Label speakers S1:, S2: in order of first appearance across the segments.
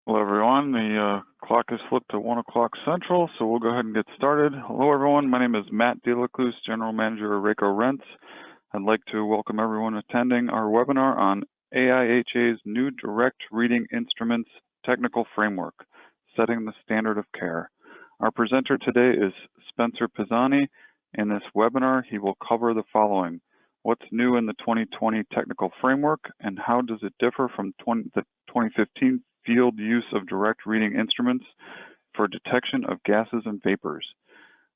S1: Hello everyone, the clock is flipped to 1 o'clock Central, so we'll go ahead and get started. Hello everyone, my name is Matt DeLacluse, General Manager of RAECO Rents. I'd like to welcome everyone attending our webinar on AIHA's new Direct Reading Instruments Technical Framework, Setting the Standard of Care. Our presenter today is Spencer Pizzani. In this webinar, he will cover the following: what's new in the 2020 technical framework and how does it differ from the 2015 field use of direct reading instruments for detection of gases and vapors,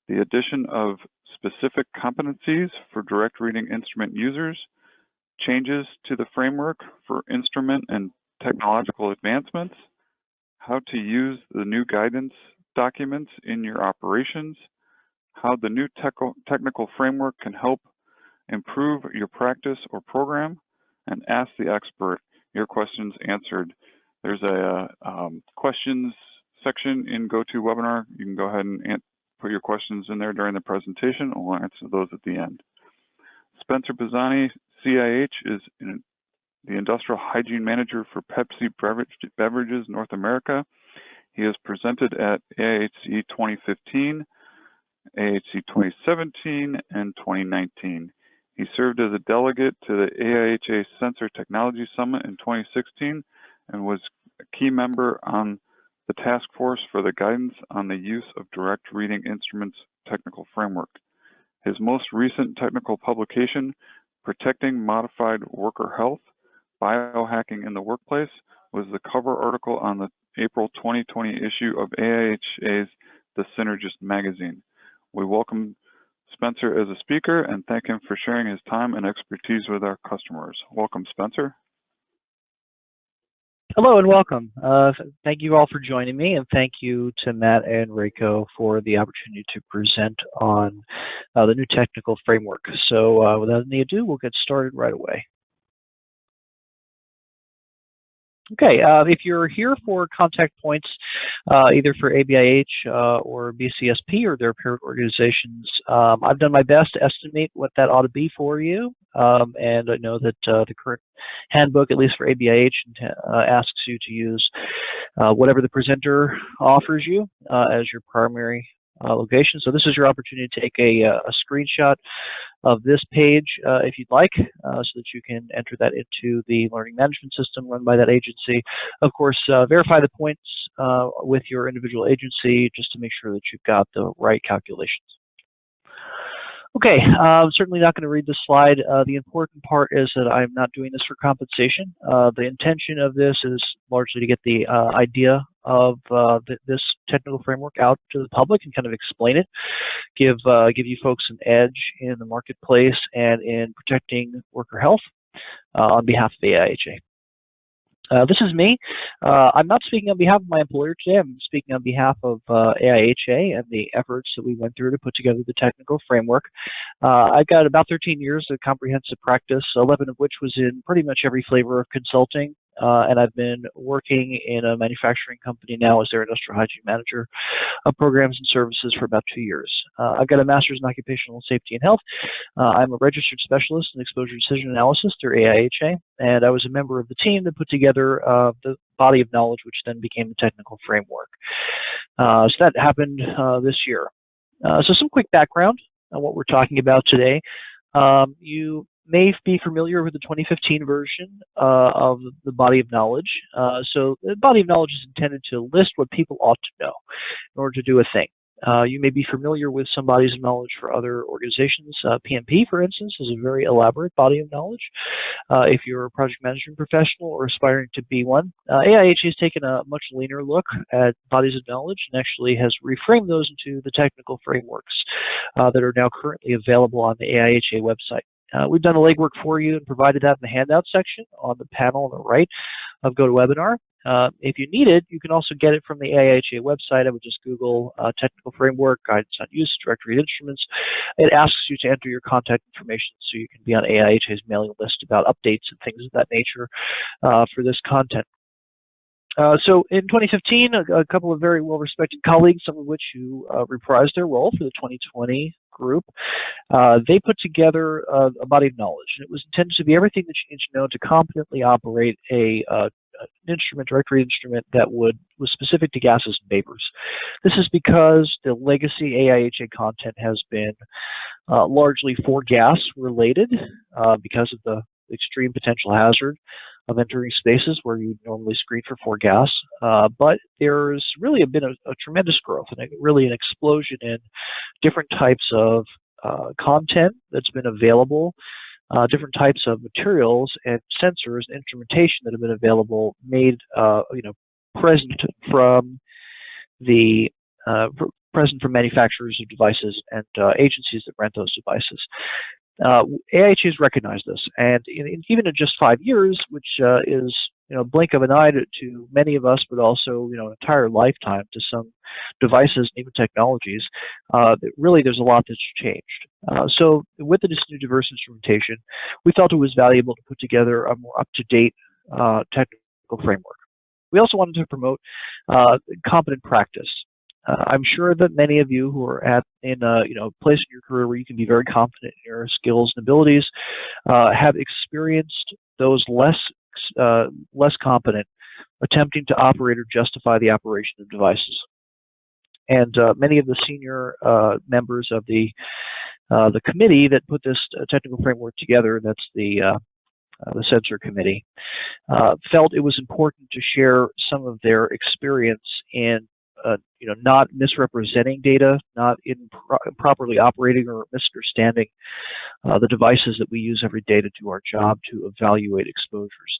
S1: the addition of specific competencies for direct reading instrument users, changes to the framework for instrument and technological advancements, how to use the new guidance documents in your operations, how the new technical framework can help improve your practice or program, and ask the expert your questions answered. There's a questions section in GoToWebinar. You can go ahead and put your questions in there during the presentation, and we'll answer those at the end. Spencer Pizzani, CIH, is the Industrial Hygiene Manager for Pepsi Beverages North America. He has presented at AIHC 2015, AIHC 2017, and 2019. He served as a delegate to the AIHA Sensor Technology Summit in 2016 and was a key member on the task force for the guidance on the use of direct reading instruments technical framework. His most recent technical publication, Protecting Modified Worker Health, Biohacking in the Workplace, was the cover article on the April 2020 issue of AIHA's The Synergist magazine. We welcome Spencer as a speaker and thank him for sharing his time and expertise with our customers. Welcome, Spencer.
S2: Hello and welcome. Thank you all for joining me, and thank you to Matt and RAECO for the opportunity to present on the new technical framework. So without any ado, we'll get started right away. Okay, if you're here for contact points, either for ABIH or BCSP or their parent organizations, I've done my best to estimate what that ought to be for you. And I know that the current handbook, at least for ABIH, asks you to use whatever the presenter offers you as your primary location. So this is your opportunity to take a screenshot of this page if you'd like, so that you can enter that into the learning management system run by that agency. Of course, verify the points with your individual agency just to make sure that you've got the right calculations. Okay, I'm certainly not going to read this slide. The important part is that I'm not doing this for compensation. The intention of this is largely to get the idea of this technical framework out to the public and kind of explain it, give you folks an edge in the marketplace and in protecting worker health on behalf of AIHA. This is me. I'm not speaking on behalf of my employer today. I'm speaking on behalf of AIHA and the efforts that we went through to put together the technical framework. I've got about 13 years of comprehensive practice, 11 of which was in pretty much every flavor of consulting. And I've been working in a manufacturing company now as their industrial hygiene manager of programs and services for about 2 years. I've got a master's in occupational safety and health. I'm a registered specialist in exposure decision analysis through AIHA, and I was a member of the team that put together the body of knowledge, which then became the technical framework. So that happened this year. So some quick background on what we're talking about today. You may be familiar with the 2015 version of the body of knowledge. So the body of knowledge is intended to list what people ought to know in order to do a thing. You may be familiar with some bodies of knowledge for other organizations. PMP, for instance, is a very elaborate body of knowledge. If you're a project management professional or aspiring to be one, AIHA has taken a much leaner look at bodies of knowledge and actually has reframed those into the technical frameworks that are now currently available on the AIHA website. We've done the legwork for you and provided that in the handout section on the panel on the right of GoToWebinar. If you need it, you can also get it from the AIHA website. I would just Google technical framework, guidance on use, directory instruments. It asks you to enter your contact information so you can be on AIHA's mailing list about updates and things of that nature for this content. So in 2015, a couple of very well-respected colleagues, some of which who reprised their role for the 2020 group, they put together a body of knowledge. And it was intended to be everything that you need to know to competently operate a instrument, directory instrument that was specific to gases and vapors. This is because the legacy AIHA content has been largely for gas related because of the extreme potential hazard of entering spaces where you normally screen for gas. But there's really been a tremendous growth and really an explosion in different types of content that's been available, different types of materials and sensors and instrumentation that have been available, made present from the present from manufacturers of devices and agencies that rent those devices. AIHA has recognized this, and even in just 5 years, which is a blink of an eye to many of us, but also an entire lifetime to some devices and even technologies, really there's a lot that's changed. So with this new diverse instrumentation, we felt it was valuable to put together a more up-to-date technical framework. We also wanted to promote competent practice. I'm sure that many of you who are in a place in your career where you can be very confident in your skills and abilities have experienced those less competent attempting to operate or justify the operation of devices. And many of the senior members of the committee that put this technical framework together, that's the Sensor Committee, felt it was important to share some of their experience in not misrepresenting data, not improperly operating or misunderstanding the devices that we use every day to do our job to evaluate exposures.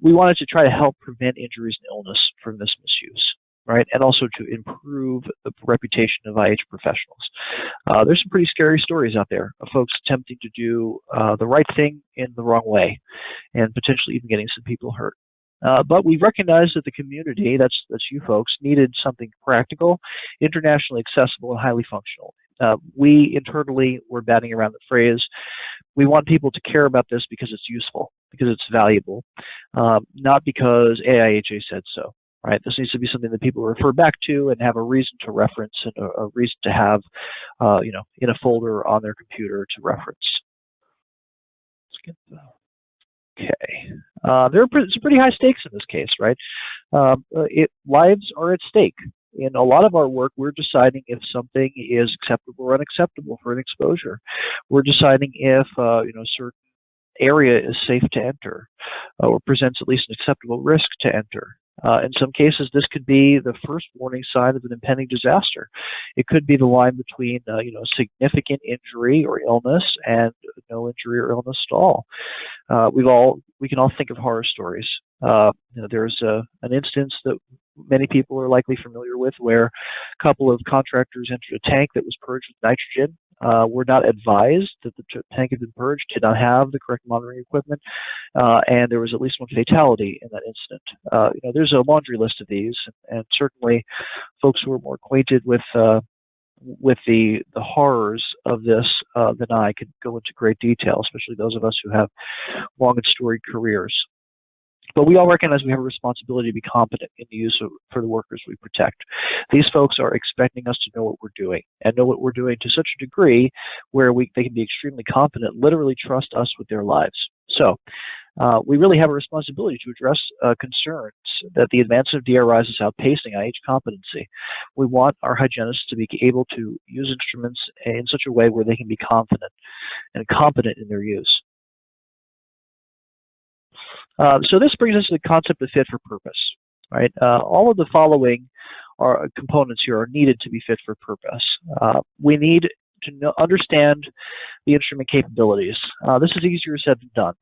S2: We wanted to try to help prevent injuries and illness from this misuse, right? And also to improve the reputation of IH professionals. There's some pretty scary stories out there of folks attempting to do the right thing in the wrong way and potentially even getting some people hurt. But we recognized that the community, that's you folks, needed something practical, internationally accessible, and highly functional. We internally were batting around the phrase, we want people to care about this because it's useful, because it's valuable, not because AIHA said so. Right? This needs to be something that people refer back to and have a reason to reference and a reason to have, in a folder on their computer to reference. Let's get Okay. There are some pretty high stakes in this case, right? Lives are at stake. In a lot of our work, we're deciding if something is acceptable or unacceptable for an exposure. We're deciding if a certain area is safe to enter or presents at least an acceptable risk to enter. In some cases, this could be the first warning sign of an impending disaster. It could be the line between, significant injury or illness and no injury or illness at all. We can all think of horror stories. There's an instance that many people are likely familiar with where a couple of contractors entered a tank that was purged with nitrogen. Were not advised that the tank had been purged, did not have the correct monitoring equipment, and there was at least one fatality in that incident. There's a laundry list of these, and certainly folks who are more acquainted with the horrors of this than I could go into great detail, especially those of us who have long and storied careers. But we all recognize we have a responsibility to be competent in the use for the workers we protect. These folks are expecting us to know what we're doing, and know what we're doing to such a degree where they can be extremely competent, literally trust us with their lives. So we really have a responsibility to address concerns that the advancement of DRIs is outpacing IH competency. We want our hygienists to be able to use instruments in such a way where they can be confident and competent in their use. So this brings us to the concept of fit for purpose, right? All of the following components here are needed to be fit for purpose. We need to understand the instrument capabilities. This is easier said than done.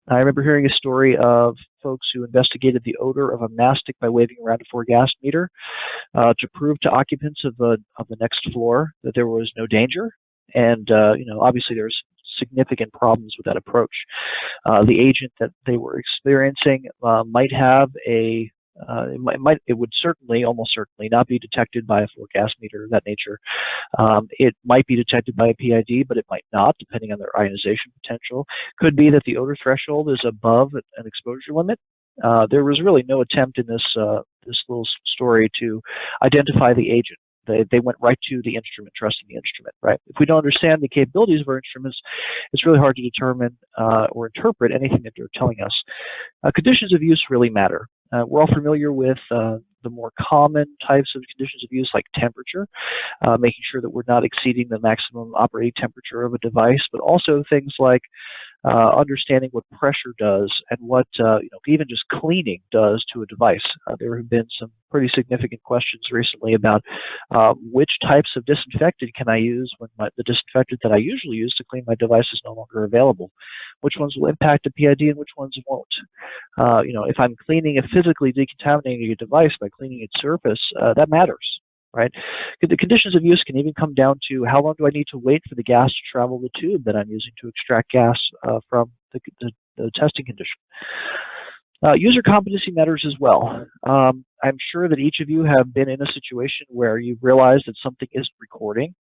S2: I remember hearing a story of folks who investigated the odor of a mastic by waving around a 4-gas meter to prove to occupants of the next floor that there was no danger. And obviously there's significant problems with that approach. The agent that they were experiencing might have it would certainly, almost certainly, not be detected by a 4-gas meter of that nature. It might be detected by a PID, but it might not, depending on their ionization potential. Could be that the odor threshold is above an exposure limit. There was really no attempt in this little story to identify the agent. They went right to the instrument, trusting the instrument, right? If we don't understand the capabilities of our instruments, it's really hard to determine or interpret anything that they're telling us. Conditions of use really matter. We're all familiar with the more common types of conditions of use, like temperature, making sure that we're not exceeding the maximum operating temperature of a device, but also things like understanding what pressure does and what even just cleaning does to a device. There have been some pretty significant questions recently about which types of disinfectant can I use when the disinfectant that I usually use to clean my device is no longer available. Which ones will impact the PID and which ones won't? If I'm cleaning a physically decontaminating a device by cleaning its surface, that matters. Right? The conditions of use can even come down to how long do I need to wait for the gas to travel the tube that I'm using to extract gas from the testing condition. User competency matters as well. I'm sure that each of you have been in a situation where you realized that something isn't recording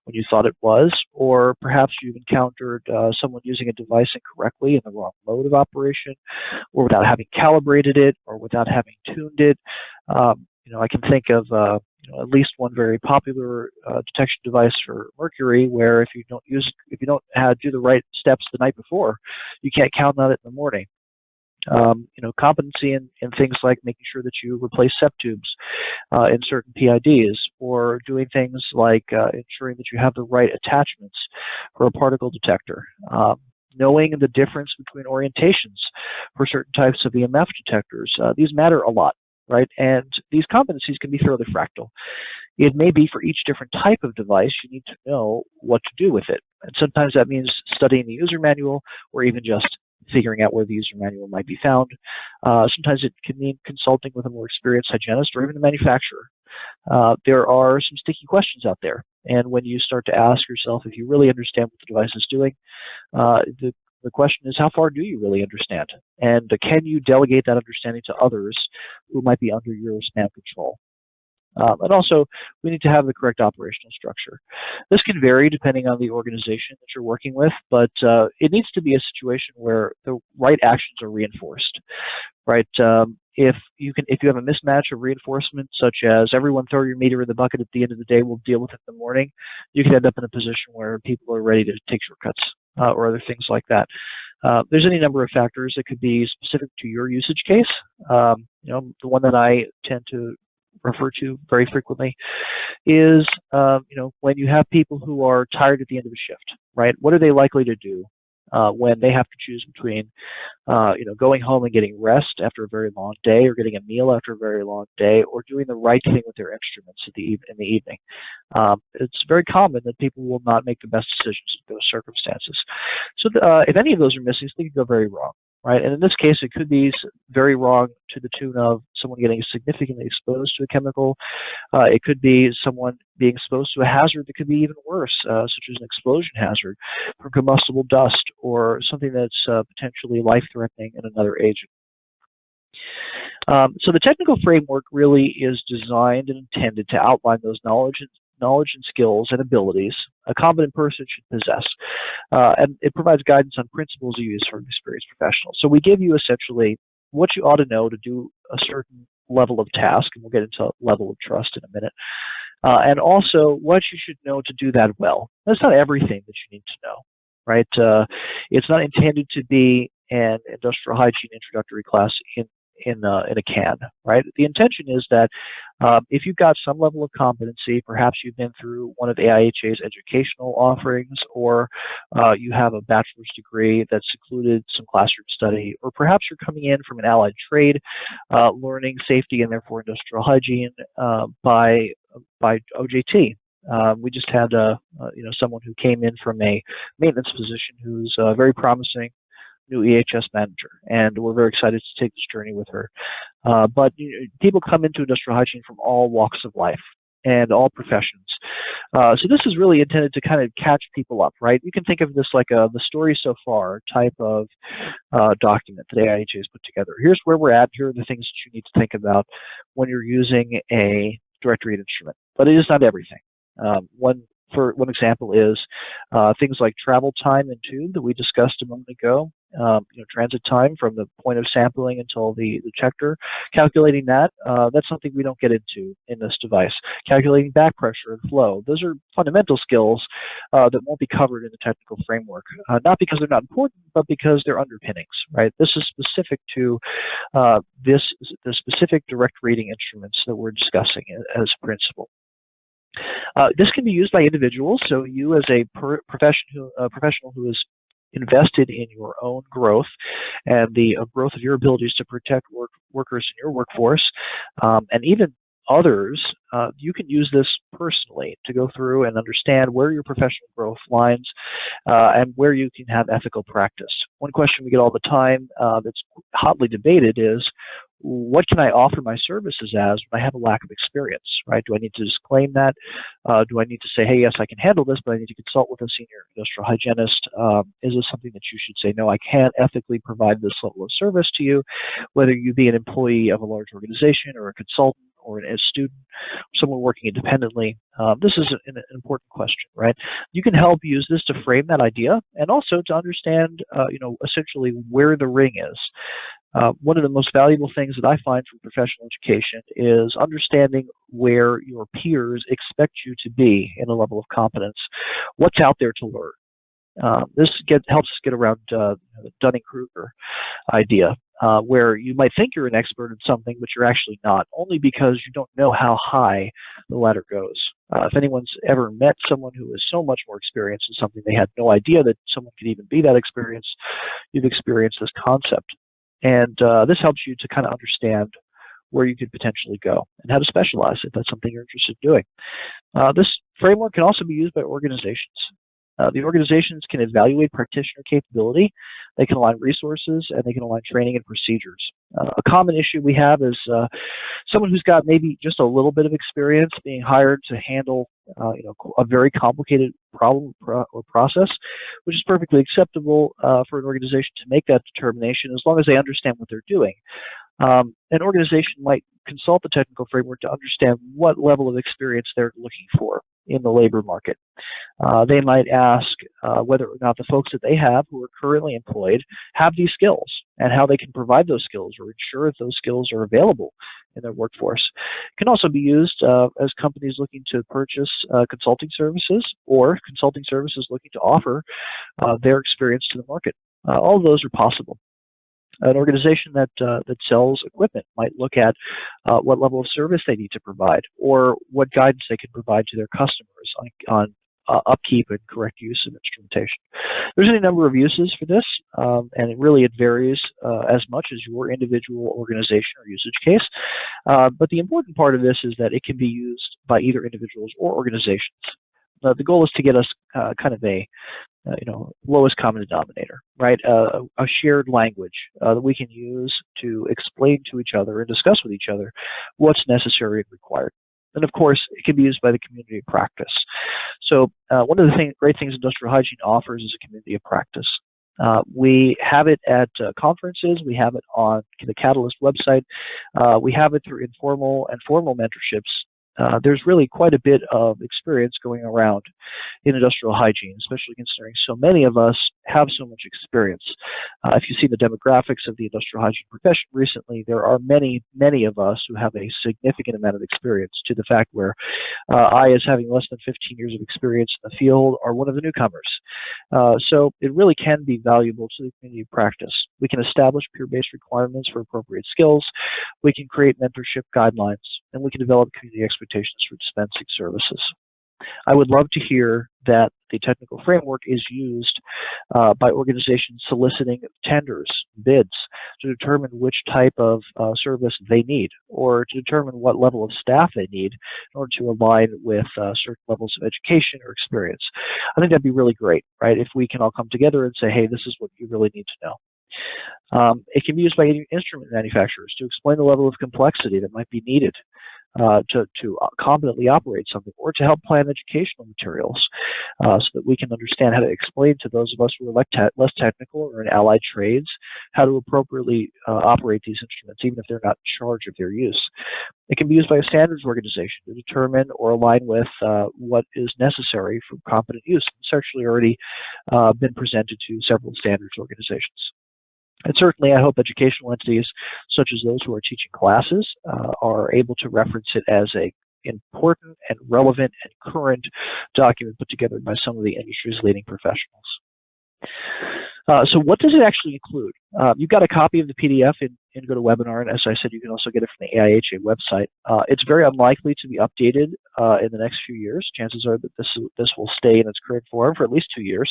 S2: when you thought it was, or perhaps you've encountered someone using a device incorrectly in the wrong mode of operation, or without having calibrated it, or without having tuned it. I can think of at least one very popular detection device for mercury, where if you don't do the right steps the night before, you can't count on it in the morning. Competency in things like making sure that you replace SEP tubes in certain PIDs, or doing things like ensuring that you have the right attachments for a particle detector. Knowing the difference between orientations for certain types of EMF detectors. These matter a lot. Right? And these competencies can be fairly fractal. It may be for each different type of device, you need to know what to do with it. And sometimes that means studying the user manual, or even just figuring out where the user manual might be found. Sometimes it can mean consulting with a more experienced hygienist or even the manufacturer. There are some sticky questions out there. And when you start to ask yourself if you really understand what the device is doing, the question is, how far do you really understand? And can you delegate that understanding to others who might be under your span of control? And also, we need to have the correct operational structure. This can vary depending on the organization that you're working with, but it needs to be a situation where the right actions are reinforced. Right? If you have a mismatch of reinforcement, such as everyone throw your meter in the bucket at the end of the day, we'll deal with it in the morning, you can end up in a position where people are ready to take shortcuts or other things like that. There's any number of factors that could be specific to your usage case. The one that I tend to refer to very frequently is, when you have people who are tired at the end of a shift, right? What are they likely to do when they have to choose between, going home and getting rest after a very long day, or getting a meal after a very long day, or doing the right thing with their instruments in the evening? It's very common that people will not make the best decisions in those circumstances. So if any of those are missing, they can go very wrong. Right, and in this case, it could be very wrong to the tune of someone getting significantly exposed to a chemical. It could be someone being exposed to a hazard that could be even worse, such as an explosion hazard from combustible dust, or something that's potentially life-threatening in another agent. So the technical framework really is designed and intended to outline those knowledge and skills and abilities a competent person should possess. And it provides guidance on principles of use for an experienced professional. So we give you essentially what you ought to know to do a certain level of task, and we'll get into level of trust in a minute, and also what you should know to do that well. That's not everything that you need to know, right? It's not intended to be an industrial hygiene introductory class in a can, right? The intention is that if you've got some level of competency, perhaps you've been through one of AIHA's educational offerings, or you have a bachelor's degree that's included some classroom study, or perhaps you're coming in from an allied trade, learning safety and therefore industrial hygiene by OJT. We just had someone who came in from a maintenance position who's very promising new EHS manager, and we're very excited to take this journey with her. But people come into industrial hygiene from all walks of life and all professions. So this is really intended to kind of catch people up, right? You can think of this like the story so far type of document that AIHA has put together. Here's where we're at. Here are the things that you need to think about when you're using a direct read instrument. But it is not everything. One example is things like travel time and tube that we discussed a moment ago. transit time from the point of sampling until the detector. Calculating that, that's something we don't get into in this device. Calculating back pressure and flow. Those are fundamental skills that won't be covered in the technical framework. Not because they're not important, but because they're underpinnings, right? This is specific to the specific direct reading instruments that we're discussing as a principle. This can be used by individuals, so you as a professional who is invested in your own growth and the growth of your abilities to protect workers in your workforce, and even others, you can use this personally to go through and understand where your professional growth lines and where you can have ethical practice. One question we get all the time that's hotly debated is, what can I offer my services as when I have a lack of experience, right? Do I need to disclaim that? Do I need to say, hey, yes, I can handle this, but I need to consult with a senior industrial hygienist? Is this something that you should say, no, I can't ethically provide this level of service to you, whether you be an employee of a large organization or a consultant or a student, someone working independently? This is an important question, right? You can help use this to frame that idea and also to understand, essentially where the ring is. One of the most valuable things that I find from professional education is understanding where your peers expect you to be in a level of competence. What's out there to learn? This helps us get around the Dunning-Kruger idea, where you might think you're an expert in something, but you're actually not, only because you don't know how high the ladder goes. If anyone's ever met someone who is so much more experienced in something, they had no idea that someone could even be that experienced, you've experienced this concept. And this helps you to kind of understand where you could potentially go and how to specialize if that's something you're interested in doing. This framework can also be used by organizations. The organizations can evaluate practitioner capability, they can align resources, and they can align training and procedures. A common issue we have is someone who's got maybe just a little bit of experience being hired to handle a very complicated problem or process, which is perfectly acceptable for an organization to make that determination as long as they understand what they're doing. An organization might consult the technical framework to understand what level of experience they're looking for in the labor market. They might ask whether or not the folks that they have who are currently employed have these skills and how they can provide those skills or ensure that those skills are available in their workforce. It can also be used as companies looking to purchase consulting services or consulting services looking to offer their experience to the market. All of those are possible. An organization that sells equipment might look at what level of service they need to provide or what guidance they can provide to their customers on upkeep and correct use of instrumentation. There's any number of uses for this, and it varies as much as your individual organization or usage case. But the important part of this is that it can be used by either individuals or organizations. The goal is to get us kind of a lowest common denominator, right? A shared language that we can use to explain to each other and discuss with each other what's necessary and required. And of course, it can be used by the community of practice. So one of the great things industrial hygiene offers is a community of practice. We have it at conferences. We have it on the Catalyst website. We have it through informal and formal mentorships. There's really quite a bit of experience going around in industrial hygiene, especially considering so many of us have so much experience. If you see the demographics of the industrial hygiene profession recently, there are many, many of us who have a significant amount of experience, to the fact where I, as having less than 15 years of experience in the field, are one of the newcomers. So it really can be valuable to the community of practice. We can establish peer-based requirements for appropriate skills. We can create mentorship guidelines, and we can develop community expectations for dispensing services. I would love to hear that the technical framework is used by organizations soliciting tenders, bids, to determine which type of service they need, or to determine what level of staff they need in order to align with certain levels of education or experience. I think that'd be really great, right? If we can all come together and say, hey, this is what you really need to know. It can be used by instrument manufacturers to explain the level of complexity that might be needed to competently operate something, or to help plan educational materials so that we can understand how to explain to those of us who are less technical or in allied trades how to appropriately operate these instruments, even if they're not in charge of their use. It can be used by a standards organization to determine or align with what is necessary for competent use. It's actually already been presented to several standards organizations. And certainly, I hope educational entities, such as those who are teaching classes, are able to reference it as a important and relevant and current document put together by some of the industry's leading professionals. So what does it actually include? You've got a copy of the PDF in GoToWebinar, and as I said, you can also get it from the AIHA website. It's very unlikely to be updated in the next few years. Chances are that this will stay in its current form for at least 2 years,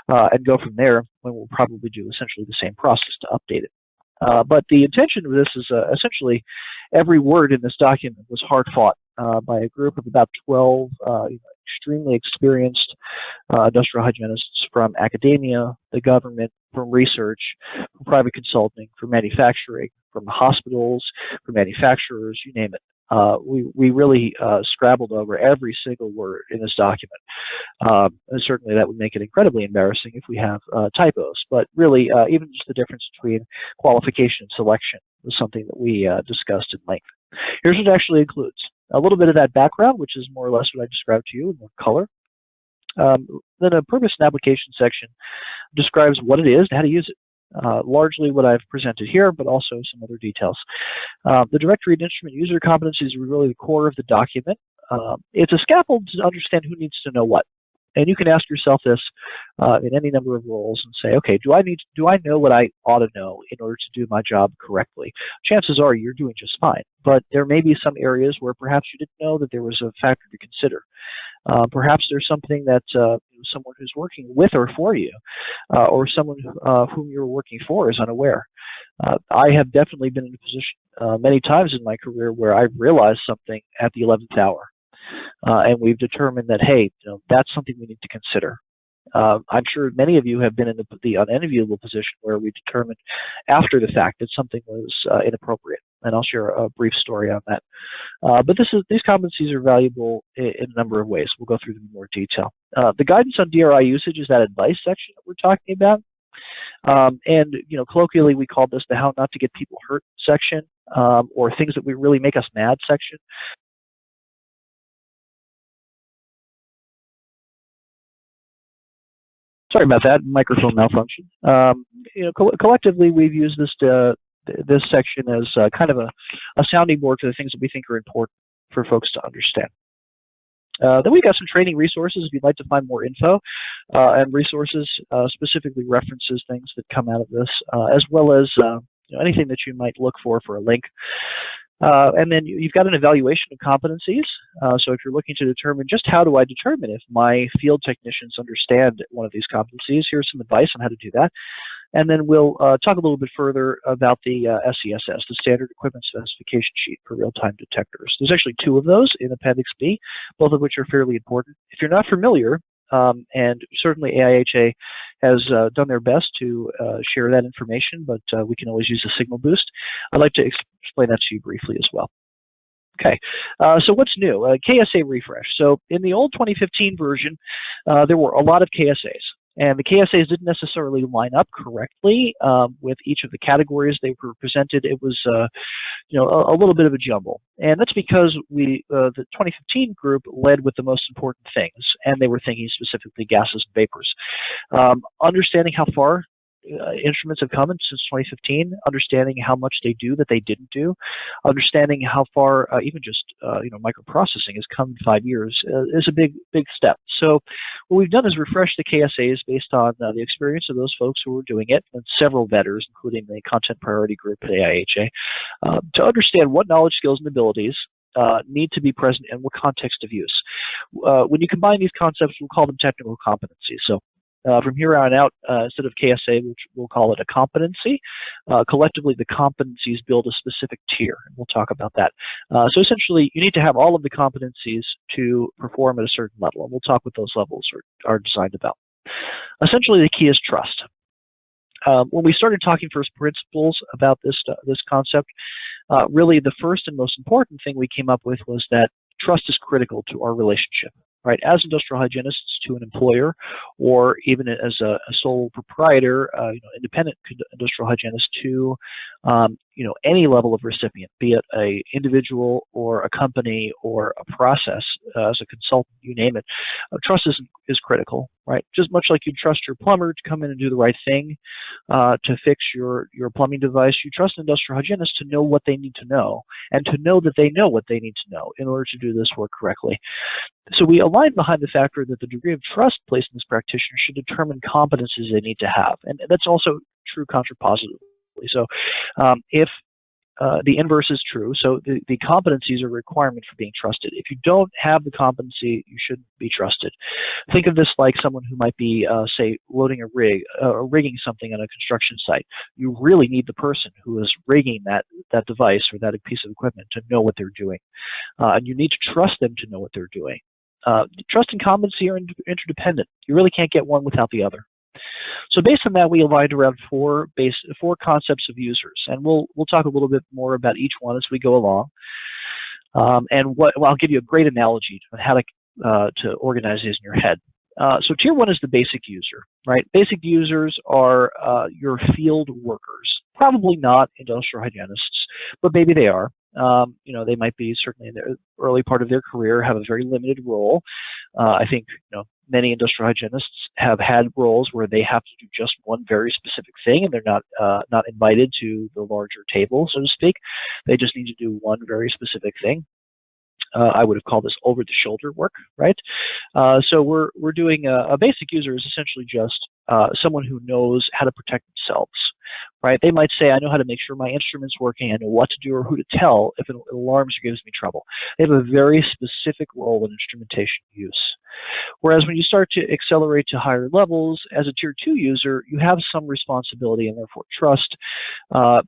S2: and go from there, when we'll probably do essentially the same process to update it. But the intention of this is essentially every word in this document was hard fought by a group of about 12 extremely experienced industrial hygienists from academia, the government, from research, from private consulting, from manufacturing, from hospitals, from manufacturers, you name it. We really scrabbled over every single word in this document. And certainly that would make it incredibly embarrassing if we have typos. But really, even just the difference between qualification and selection was something that we discussed at length. Here's what it actually includes. A little bit of that background, which is more or less what I described to you in more color. Then a purpose and application section describes what it is and how to use it. Largely what I've presented here, but also some other details. The directory and instrument user competencies are really the core of the document. It's a scaffold to understand who needs to know what. And you can ask yourself this in any number of roles and say, okay, do I know what I ought to know in order to do my job correctly? Chances are you're doing just fine, but there may be some areas where perhaps you didn't know that there was a factor to consider. Perhaps there's something that someone who's working with or for you, or someone whom you're working for is unaware. I have definitely been in a position many times in my career where I've realized something at the 11th hour. And we've determined that, hey, that's something we need to consider. I'm sure many of you have been in the unenviable position where we determined after the fact that something was inappropriate. And I'll share a brief story on that. But these competencies are valuable in a number of ways. We'll go through them in more detail. The guidance on DRI usage is that advice section that we're talking about. And colloquially, we call this the how not to get people hurt section, or things that would really make us mad section. Sorry about that, microphone malfunction. Collectively, we've used this section as kind of a sounding board for the things that we think are important for folks to understand. Then we've got some training resources if you'd like to find more info, and resources specifically references things that come out of this, as well as anything that you might look for a link. And then you've got an evaluation of competencies. So if you're looking to determine just how do I determine if my field technicians understand one of these competencies, here's some advice on how to do that. And then we'll talk a little bit further about the SESS, the Standard Equipment Specification Sheet for Real-Time Detectors. There's actually 2 of those in Appendix B, both of which are fairly important. If you're not familiar, and certainly AIHA has done their best to share that information, but we can always use a signal boost. I'd like to explain that to you briefly as well. Okay, so what's new? KSA refresh. So in the old 2015 version, there were a lot of KSAs. And the KSAs didn't necessarily line up correctly with each of the categories they were presented. It was, a little bit of a jumble. And that's because the 2015 group led with the most important things, and they were thinking specifically gases and vapors. Understanding how far instruments have come since 2015, understanding how much they do that they didn't do, understanding how far even just microprocessing has come in 5 years is a big step. So what we've done is refresh the KSAs based on the experience of those folks who were doing it, and several vetters, including the content priority group at AIHA, to understand what knowledge, skills, and abilities need to be present and what context of use. When you combine these concepts, we'll call them technical competencies. So from here on out, instead of KSA, we'll call it a competency. Collectively, the competencies build a specific tier, and we'll talk about that. So essentially, you need to have all of the competencies to perform at a certain level, and we'll talk what those levels are designed about. Essentially, the key is trust. When we started talking first principles about this concept, really the first and most important thing we came up with was that trust is critical to our relationship. Right, as industrial hygienists to an employer, or even as a sole proprietor, independent industrial hygienist to, any level of recipient, be it a individual or a company or a process. as a consultant, you name it. Trust is critical, right? Just much like you trust your plumber to come in and do the right thing to fix your plumbing device, you trust an industrial hygienist to know what they need to know and to know that they know what they need to know in order to do this work correctly. So we align behind the factor that the degree of trust placed in this practitioner should determine competencies they need to have, and that's also true contrapositively. So if the inverse is true, so the competencies are a requirement for being trusted. If you don't have the competency, you shouldn't be trusted. Think of this like someone who might be, say, loading a rig, or rigging something on a construction site. You really need the person who is rigging that device or that piece of equipment to know what they're doing. And you need to trust them to know what they're doing. Trust and competency are interdependent. You really can't get one without the other. So based on that, we aligned around four concepts of users, and we'll talk a little bit more about each one as we go along. I'll give you a great analogy on how to organize these in your head. So tier one is the basic user, right? Basic users are your field workers. Probably not industrial hygienists, but maybe they are. They might be certainly in the early part of their career, have a very limited role. I think many industrial hygienists have had roles where they have to do just one very specific thing, and they're not invited to the larger table, so to speak. They just need to do one very specific thing. I would have called this over-the-shoulder work, right? So we're doing a basic user is essentially just someone who knows how to protect themselves, right? They might say, I know how to make sure my instrument's working, I know what to do or who to tell if it alarms or gives me trouble. They have a very specific role in instrumentation use. Whereas when you start to accelerate to higher levels, as a tier 2 user, you have some responsibility and therefore trust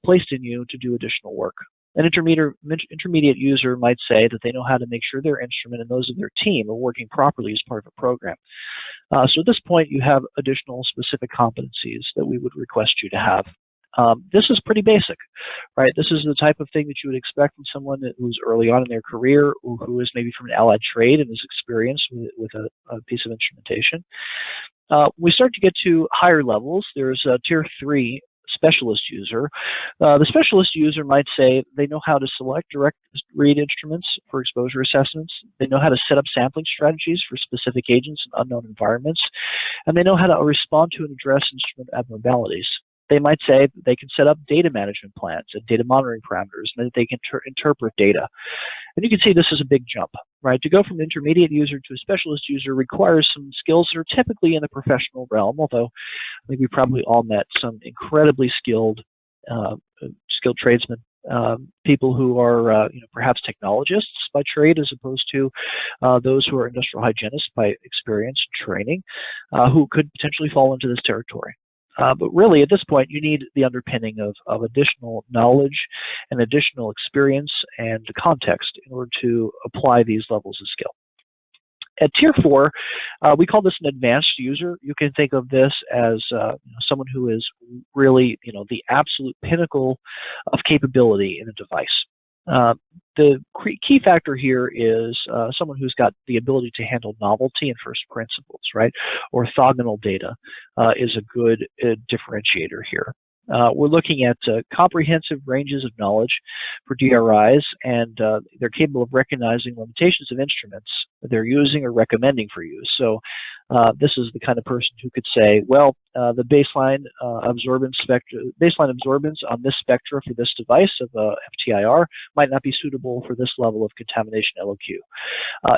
S2: placed in you to do additional work. An intermediate user might say that they know how to make sure their instrument and those of their team are working properly as part of a program. So at this point, you have additional specific competencies that we would request you to have. This is pretty basic, right? This is the type of thing that you would expect from someone who's early on in their career, or who is maybe from an allied trade and is experienced with a piece of instrumentation. We start to get to higher levels. There's a tier 3 specialist user. The specialist user might say they know how to select direct read instruments for exposure assessments. They know how to set up sampling strategies for specific agents in unknown environments. And they know how to respond to and address instrument abnormalities. They might say that they can set up data management plans and data monitoring parameters, and that they can interpret data. And you can see this is a big jump, right? To go from an intermediate user to a specialist user requires some skills that are typically in the professional realm, although I think we probably all met some incredibly skilled tradesmen, people who are perhaps technologists by trade as opposed to those who are industrial hygienists by experience and training, who could potentially fall into this territory. But really, at this point, you need the underpinning of additional knowledge and additional experience and context in order to apply these levels of skill. At tier 4, we call this an advanced user. You can think of this as someone who is really, the absolute pinnacle of capability in a device. The key factor here is someone who's got the ability to handle novelty and first principles, right? Orthogonal data is a good differentiator here. We're looking at comprehensive ranges of knowledge for DRIs, and they're capable of recognizing limitations of instruments that they're using or recommending for use. So this is the kind of person who could say, well, the baseline absorbance on this spectra for this device of FTIR might not be suitable for this level of contamination LOQ.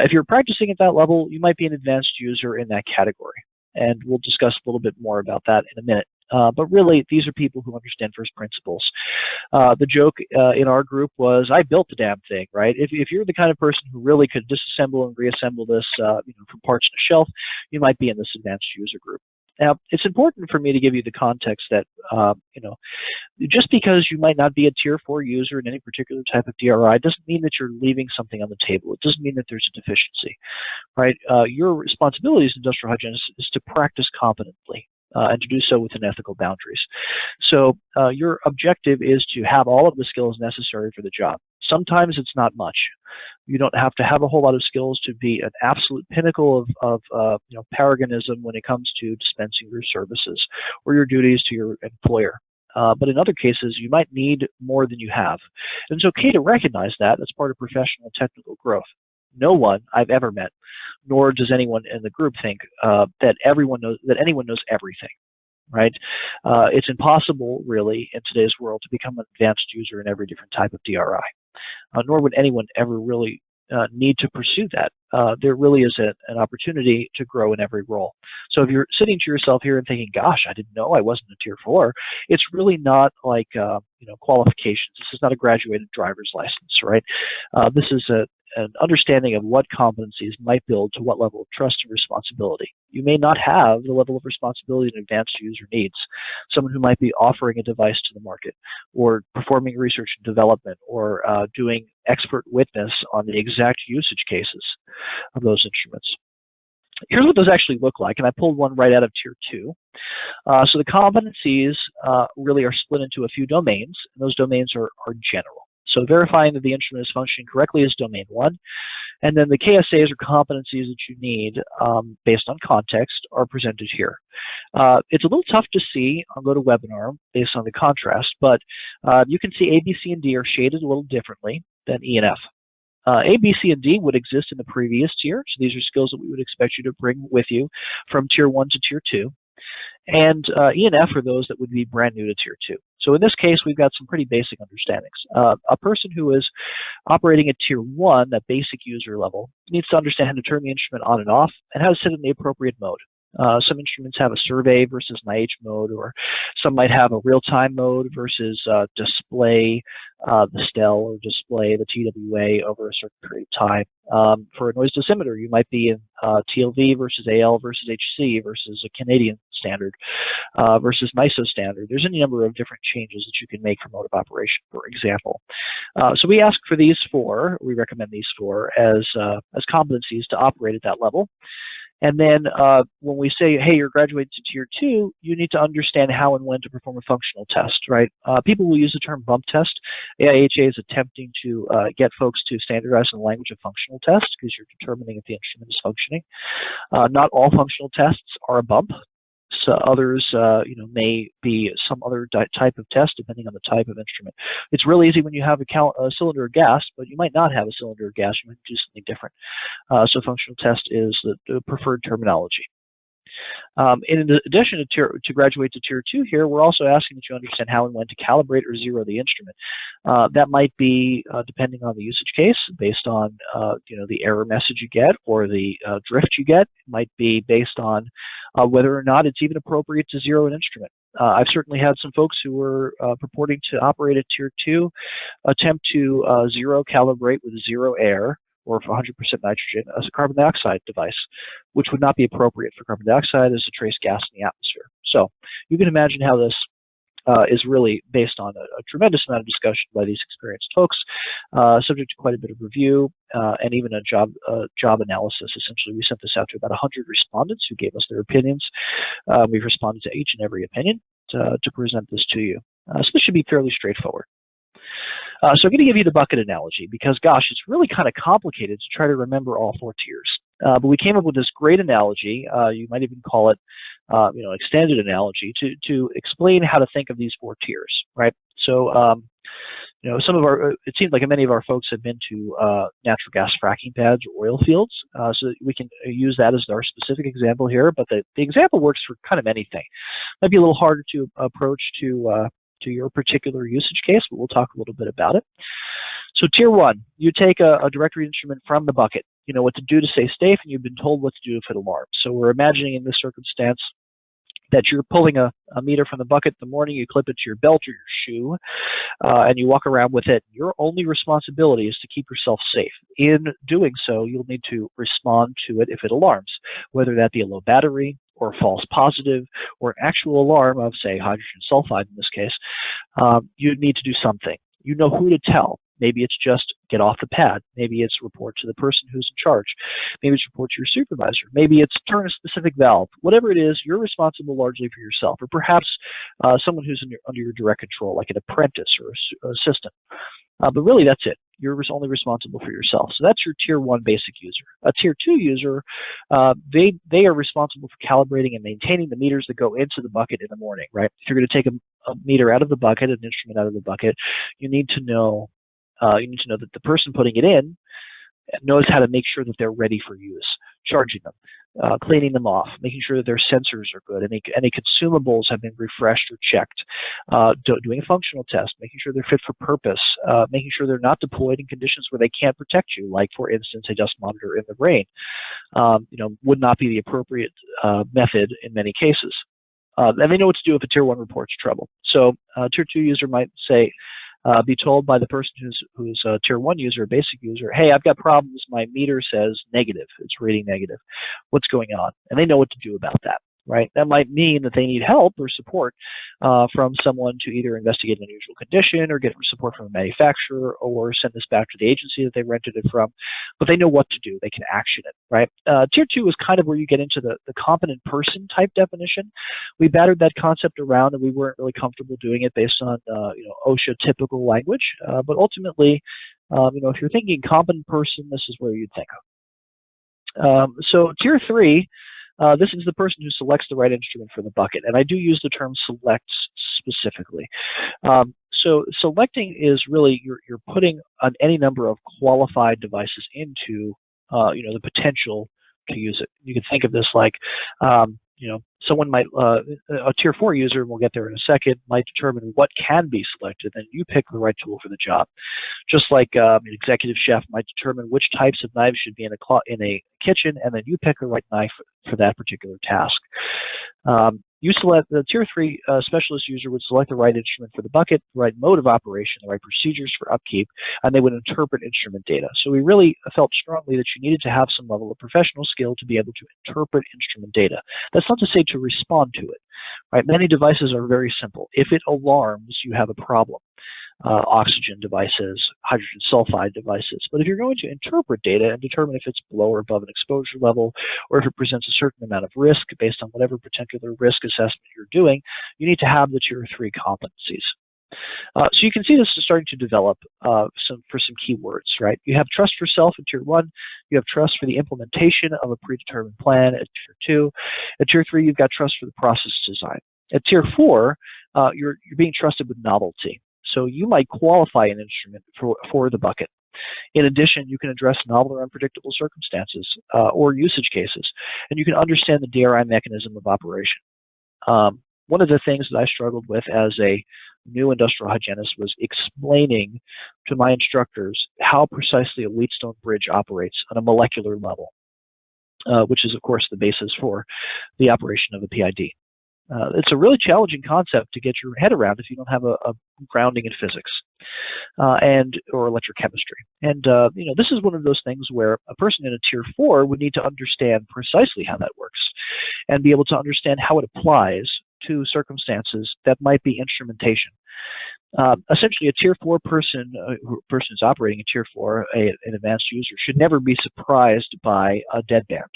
S2: If you're practicing at that level, you might be an advanced user in that category. And we'll discuss a little bit more about that in a minute. But really, these are people who understand first principles. The joke in our group was, I built the damn thing, right? If you're the kind of person who really could disassemble and reassemble this from parts on a shelf, you might be in this advanced user group. Now, it's important for me to give you the context that, just because you might not be a tier 4 user in any particular type of DRI doesn't mean that you're leaving something on the table. It doesn't mean that there's a deficiency, right? Your responsibility as an industrial hygienist is to practice competently. And to do so within ethical boundaries. So your objective is to have all of the skills necessary for the job. Sometimes it's not much. You don't have to have a whole lot of skills to be an absolute pinnacle of paragonism when it comes to dispensing your services or your duties to your employer. But in other cases, you might need more than you have. And it's okay to recognize that as part of professional technical growth. No one I've ever met, nor does anyone in the group think that anyone knows everything. Right? It's impossible, really, in today's world to become an advanced user in every different type of DRI. Nor would anyone ever really need to pursue that. There really is an opportunity to grow in every role. So if you're sitting to yourself here and thinking, gosh, I didn't know I wasn't a tier 4, it's really not like qualifications. This is not a graduated driver's license, right? This is an understanding of what competencies might build to what level of trust and responsibility. You may not have the level of responsibility an advanced user needs. Someone who might be offering a device to the market, or performing research and development, or doing expert witness on the exact usage cases of those instruments. Here's what those actually look like, and I pulled one right out of Tier 2. So the competencies really are split into a few domains, and those domains are general. So verifying that the instrument is functioning correctly is domain 1, and then the KSAs or competencies that you need based on context are presented here. It's a little tough to see on GoToWebinar based on the contrast, but you can see A, B, C, and D are shaded a little differently than E and F. A, B, C, and D would exist in the previous tier, so these are skills that we would expect you to bring with you from Tier 1 to Tier 2. And E and F are those that would be brand new to Tier 2. So in this case, we've got some pretty basic understandings. A person who is operating at Tier 1, that basic user level, needs to understand how to turn the instrument on and off and how to set it in the appropriate mode. Some instruments have a survey versus an IH mode, or some might have a real-time mode versus display the STEL or display the TWA over a certain period of time. For a noise dosimeter, you might be in TLV versus AL versus HC versus a Canadian standard versus NISO standard. There's any number of different changes that you can make for mode of operation, for example. So we ask for these 4, we recommend these 4 as competencies to operate at that level. And then when we say, hey, you're graduating to Tier 2, you need to understand how and when to perform a functional test, right? People will use the term bump test. AIHA is attempting to get folks to standardize in the language of functional tests because you're determining if the instrument is functioning. Not all functional tests are a bump. So others, may be some other type of test depending on the type of instrument. It's real easy when you have a cylinder of gas, but you might not have a cylinder of gas. You might do something different. So functional test is the preferred terminology. In addition to graduate to Tier 2 here, we're also asking that you understand how and when to calibrate or zero the instrument. That might be depending on the usage case, based on the error message you get or the drift you get. It might be based on whether or not it's even appropriate to zero an instrument. I've certainly had some folks who were purporting to operate at Tier 2 attempt to zero calibrate with zero air or for 100% nitrogen as a carbon dioxide device, which would not be appropriate for carbon dioxide as a trace gas in the atmosphere. So you can imagine how this is really based on a tremendous amount of discussion by these experienced folks, subject to quite a bit of review and even a job analysis. Essentially, we sent this out to about 100 respondents who gave us their opinions. We've responded to each and every opinion to present this to you. So this should be fairly straightforward. So I'm going to give you the bucket analogy because, gosh, it's really kind of complicated to try to remember all 4 tiers. But we came up with this great analogy. You might even call it, extended analogy to explain how to think of these 4 tiers, right? So, it seems like many of our folks have been to natural gas fracking pads or oil fields, so we can use that as our specific example here. But the example works for kind of anything. Might be a little harder to approach to your particular usage case, but we'll talk a little bit about it. So Tier 1, you take a directory instrument from the bucket. You know what to do to stay safe, and you've been told what to do if it alarms. So we're imagining in this circumstance that you're pulling a meter from the bucket in the morning, you clip it to your belt or your shoe, and you walk around with it. Your only responsibility is to keep yourself safe. In doing so, you'll need to respond to it if it alarms, whether that be a low battery or false positive or an actual alarm of, say, hydrogen sulfide in this case. You need to do something. You know who to tell. Maybe it's just get off the pad. Maybe it's report to the person who's in charge. Maybe it's report to your supervisor. Maybe it's turn a specific valve. Whatever it is, you're responsible largely for yourself, or perhaps someone who's under your direct control, like an apprentice or an assistant. But really, that's it. You're only responsible for yourself. So that's your Tier 1 basic user. A Tier 2 user, they are responsible for calibrating and maintaining the meters that go into the bucket in the morning, right? If you're going to take a meter out of the bucket, an instrument out of the bucket, you need to know that the person putting it in knows how to make sure that they're ready for use, charging them, cleaning them off, making sure that their sensors are good, any consumables have been refreshed or checked, doing a functional test, making sure they're fit for purpose, making sure they're not deployed in conditions where they can't protect you, like, for instance, a dust monitor in the brain, would not be the appropriate method in many cases. And they know what to do if a Tier 1 reports trouble. So a Tier 2 user might say, be told by the person who's a Tier 1 user, a basic user, hey, I've got problems, my meter says negative, it's reading negative, what's going on? And they know what to do about that, right? That might mean that they need help or support from someone to either investigate an unusual condition or get support from a manufacturer or send this back to the agency that they rented it from, but they know what to do, they can action it, right? Tier 2 is kind of where you get into the competent person type definition. We battered that concept around and we weren't really comfortable doing it based on OSHA typical language, but ultimately, if you're thinking competent person, this is where you'd think of. So Tier 3, this is the person who selects the right instrument for the bucket, and I do use the term selects specifically. So selecting is really you're putting any number of qualified devices into the potential to use it. You can think of this like someone might a Tier 4 user, and we'll get there in a second, might determine what can be selected, and you pick the right tool for the job. Just like an executive chef might determine which types of knives should be in a kitchen, and then you pick the right knife for that particular task. You select the Tier 3 specialist user would select the right instrument for the bucket, the right mode of operation, the right procedures for upkeep, and they would interpret instrument data. So we really felt strongly that you needed to have some level of professional skill to be able to interpret instrument data. That's not to say to respond to it, right? Many devices are very simple. If it alarms, you have a problem. Oxygen devices, hydrogen sulfide devices. But if you're going to interpret data and determine if it's below or above an exposure level, or if it presents a certain amount of risk based on whatever particular risk assessment you're doing, you need to have the Tier 3 competencies. So you can see this is starting to develop for some keywords, right? You have trust for self at Tier 1. You have trust for the implementation of a predetermined plan at Tier 2. At Tier 3, you've got trust for the process design. At Tier 4, you're being trusted with novelty. So you might qualify an instrument for the bucket. In addition, you can address novel or unpredictable circumstances or usage cases, and you can understand the DRI mechanism of operation. One of the things that I struggled with as a new industrial hygienist was explaining to my instructors how precisely a Wheatstone bridge operates on a molecular level, which is, of course, the basis for the operation of a PID. It's a really challenging concept to get your head around if you don't have a grounding in physics or electrochemistry. And this is one of those things where a person in a Tier 4 would need to understand precisely how that works and be able to understand how it applies to circumstances that might be instrumentation. Essentially, a Tier 4 person who's operating a Tier 4, an advanced user, should never be surprised by a deadband.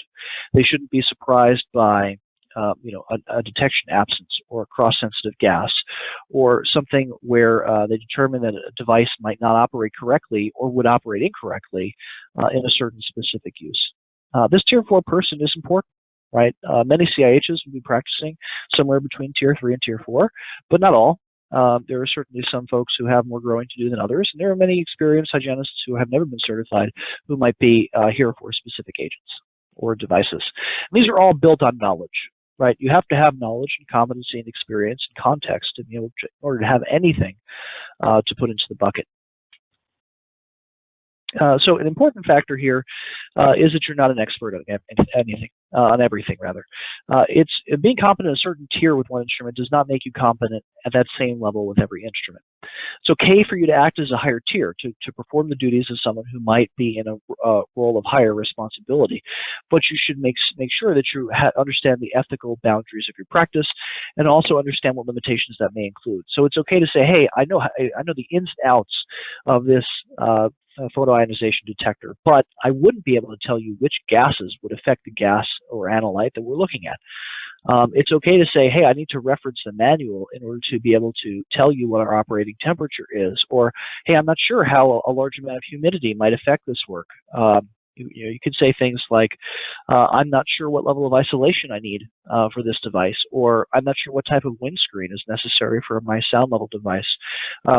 S2: They shouldn't be surprised by a detection absence or a cross-sensitive gas, or something where they determine that a device might not operate correctly or would operate incorrectly in a certain specific use. This Tier 4 person is important, right? Many CIHs will be practicing somewhere between Tier 3 and Tier 4, but not all. There are certainly some folks who have more growing to do than others, and there are many experienced hygienists who have never been certified who might be here for specific agents or devices. And these are all built on knowledge. Right, you have to have knowledge and competency and experience and context to be able to, in order to have anything to put into the bucket. So an important factor here is that you're not an expert on anything, on everything rather. It's being competent at a certain tier with one instrument does not make you competent at that same level with every instrument. It's okay for you to act as a higher tier, to perform the duties of someone who might be in a role of higher responsibility, but you should make sure that you understand the ethical boundaries of your practice and also understand what limitations that may include. So it's okay to say, hey, I know the ins and outs of this photoionization detector, but I wouldn't be able to tell you which gases would affect the gas or analyte that we're looking at. It's okay to say, hey, I need to reference the manual in order to be able to tell you what our operating temperature is, or hey, I'm not sure how a large amount of humidity might affect this work. You could say things like, I'm not sure what level of isolation I need for this device, or I'm not sure what type of windscreen is necessary for my sound level device.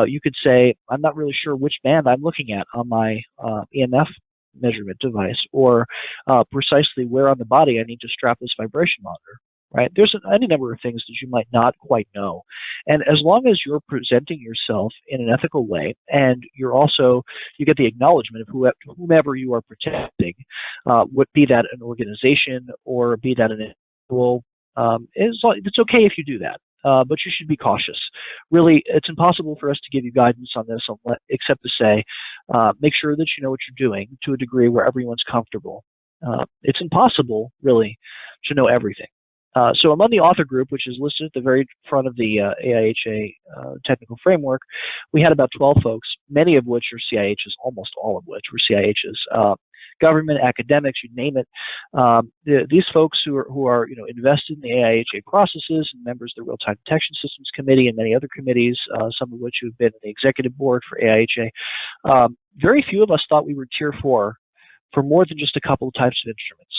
S2: You could say, I'm not really sure which band I'm looking at on my EMF measurement device, or precisely where on the body I need to strap this vibration monitor. Right? There's any number of things that you might not quite know. And as long as you're presenting yourself in an ethical way, and you get the acknowledgement of whomever you are protecting, be that an organization or be that an individual, it's okay if you do that. But you should be cautious. Really, it's impossible for us to give you guidance on this except to say, make sure that you know what you're doing to a degree where everyone's comfortable. It's impossible, really, to know everything. So among the author group, which is listed at the very front of the AIHA technical framework, we had about 12 folks, many of which are CIHs, almost all of which were CIHs. Government, academics, you name it. These folks who are invested in the AIHA processes and members of the Real-Time Detection Systems Committee and many other committees, some of which have been in the executive board for AIHA. Very few of us thought we were Tier 4 for more than just a couple of types of instruments.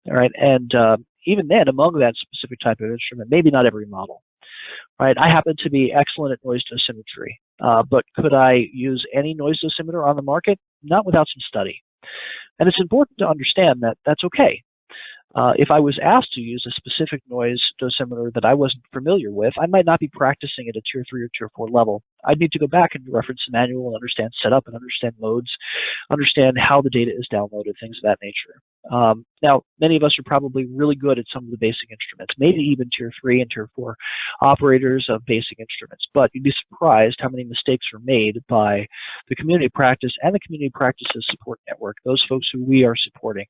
S2: All right, and even then, among that specific type of instrument, maybe not every model. Right, I happen to be excellent at noise dosimetry, but could I use any noise dosimeter on the market? Not without some study. And it's important to understand that that's okay. If I was asked to use a specific noise dosimeter that I wasn't familiar with, I might not be practicing at a Tier 3 or Tier 4 level. I'd need to go back and reference the manual and understand setup and understand modes, understand how the data is downloaded, things of that nature. Now, many of us are probably really good at some of the basic instruments, maybe even Tier 3 and Tier 4 operators of basic instruments, but you'd be surprised how many mistakes are made by the community practice and the community practices support network, those folks who we are supporting.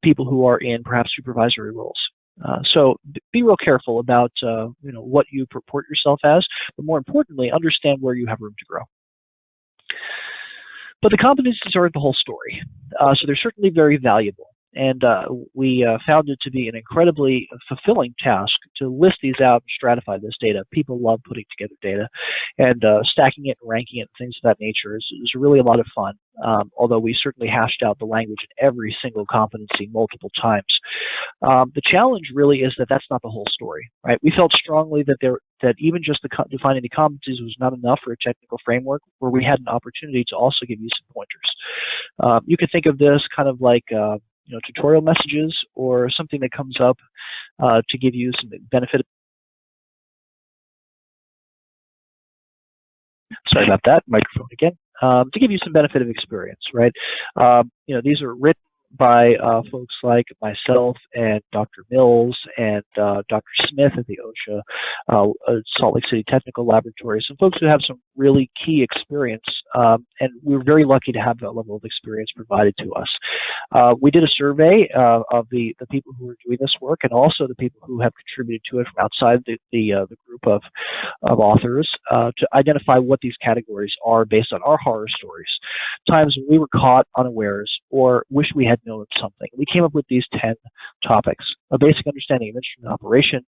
S2: People who are in perhaps supervisory roles. So be real careful about what you purport yourself as, but more importantly, understand where you have room to grow. But the competencies aren't the whole story, so they're certainly very valuable. And we found it to be an incredibly fulfilling task to list these out and stratify this data. People love putting together data, and stacking it and ranking it and things of that nature is really a lot of fun, although we certainly hashed out the language in every single competency multiple times. The challenge really is that that's not the whole story, right? We felt strongly that even just defining the competencies was not enough for a technical framework where we had an opportunity to also give you some pointers. You could think of this kind of like tutorial messages or something that comes up to give you some benefit. Sorry about that, microphone again. To give you some benefit of experience, right? These are written by folks like myself and Dr. Mills and Dr. Smith at the OSHA Salt Lake City Technical Laboratory, some folks who have some really key experience, and we're very lucky to have that level of experience provided to us. We did a survey of the people who are doing this work and also the people who have contributed to it from outside the group of authors to identify what these categories are based on our horror stories, times when we were caught unawares or wish we had known something. We came up with these 10 topics: a basic understanding of instrument operation,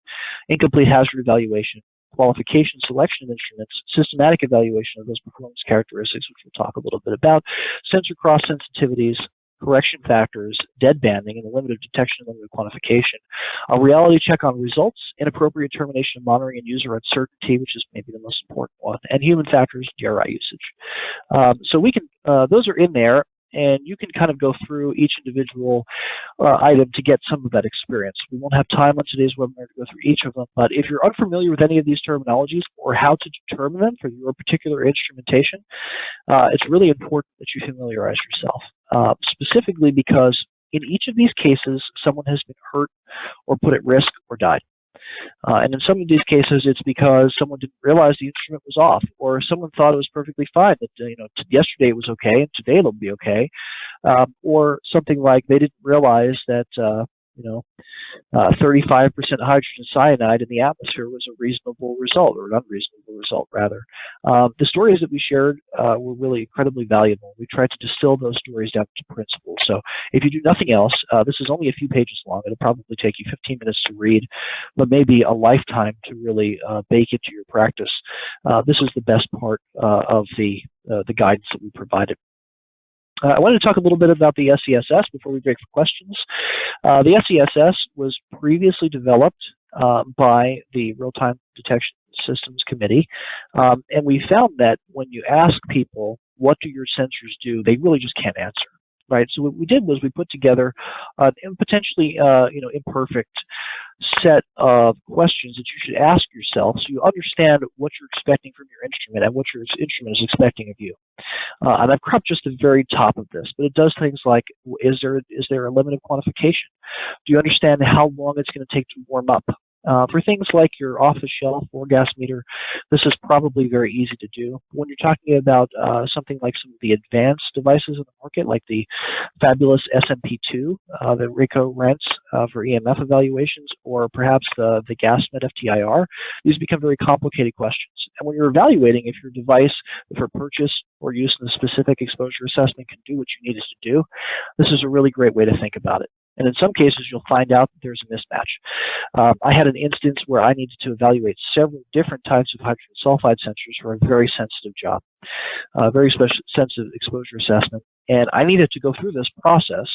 S2: incomplete hazard evaluation, qualification selection of instruments, systematic evaluation of those performance characteristics, which we'll talk a little bit about, sensor cross sensitivities, correction factors, dead banding, and the limit of detection and limit of quantification, a reality check on results, inappropriate termination of monitoring and user uncertainty, which is maybe the most important one, and human factors, DRI usage. So we can, those are in there, and you can kind of go through each individual item to get some of that experience. We won't have time on today's webinar to go through each of them, but if you're unfamiliar with any of these terminologies or how to determine them for your particular instrumentation, it's really important that you familiarize yourself, specifically because in each of these cases, someone has been hurt or put at risk or died. And in some of these cases, it's because someone didn't realize the instrument was off, or someone thought it was perfectly fine, that yesterday it was okay and today it'll be okay, or something like they didn't realize that 35% hydrogen cyanide in the atmosphere was a reasonable result, or an unreasonable result, rather. The stories that we shared were really incredibly valuable. We tried to distill those stories down to principles. So if you do nothing else, this is only a few pages long. It'll probably take you 15 minutes to read, but maybe a lifetime to really bake into your practice. This is the best part of the guidance that we provided. I wanted to talk a little bit about the SESS before we break for questions. The SESS was previously developed by the Real-Time Detection Systems Committee, and we found that when you ask people, what do your sensors do, they really just can't answer. right? So what we did was we put together a potentially imperfect set of questions that you should ask yourself so you understand what you're expecting from your instrument and what your instrument is expecting of you. And I've cropped just the very top of this, but it does things like, is there a limit of quantification? Do you understand how long it's going to take to warm up? For things like your off-the-shelf gas meter, this is probably very easy to do. When you're talking about something like some of the advanced devices in the market, like the fabulous SMP2 that RAECO rents for EMF evaluations, or perhaps the GasMed FTIR, these become very complicated questions. And when you're evaluating if your device for purchase or use in the specific exposure assessment can do what you need it to do, this is a really great way to think about it. And in some cases, you'll find out that there's a mismatch. I had an instance where I needed to evaluate several different types of hydrogen sulfide sensors for a very sensitive job, very sensitive exposure assessment. And I needed to go through this process.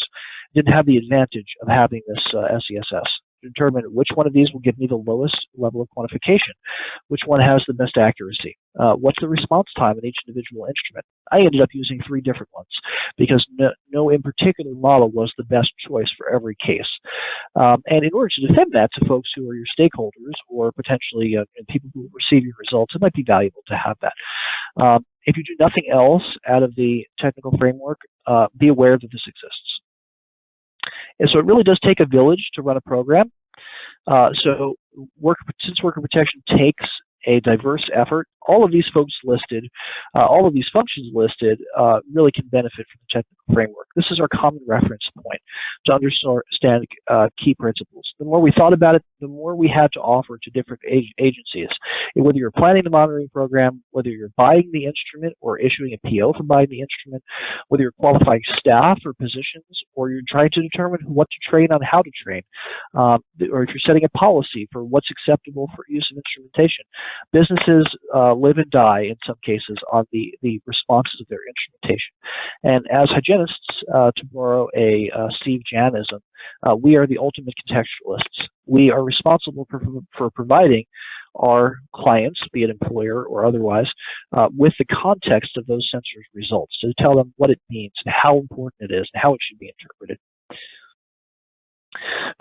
S2: Didn't have the advantage of having this SESS to determine which one of these will give me the lowest level of quantification, which one has the best accuracy, what's the response time in each individual instrument. I ended up using 3 different ones because no in particular model was the best choice for every case. And in order to defend that to folks who are your stakeholders or potentially people who will receive your results, it might be valuable to have that. If you do nothing else out of the technical framework, be aware that this exists. And so it really does take a village to run a program. Since worker protection takes a diverse effort, all of these folks listed, all of these functions listed really can benefit from the technical framework. This is our common reference point to understand key principles. The more we thought about it, the more we had to offer to different agencies. And whether you're planning the monitoring program, whether you're buying the instrument or issuing a PO for buying the instrument, whether you're qualifying staff or positions, or you're trying to determine what to train on how to train, or if you're setting a policy for what's acceptable for use of instrumentation. Businesses live and die in some cases on the responses of their instrumentation. And as hygienists, to borrow a Steve Janism, we are the ultimate contextualists. We are responsible for providing our clients, be it employer or otherwise, with the context of those sensors results, to tell them what it means and how important it is and how it should be interpreted.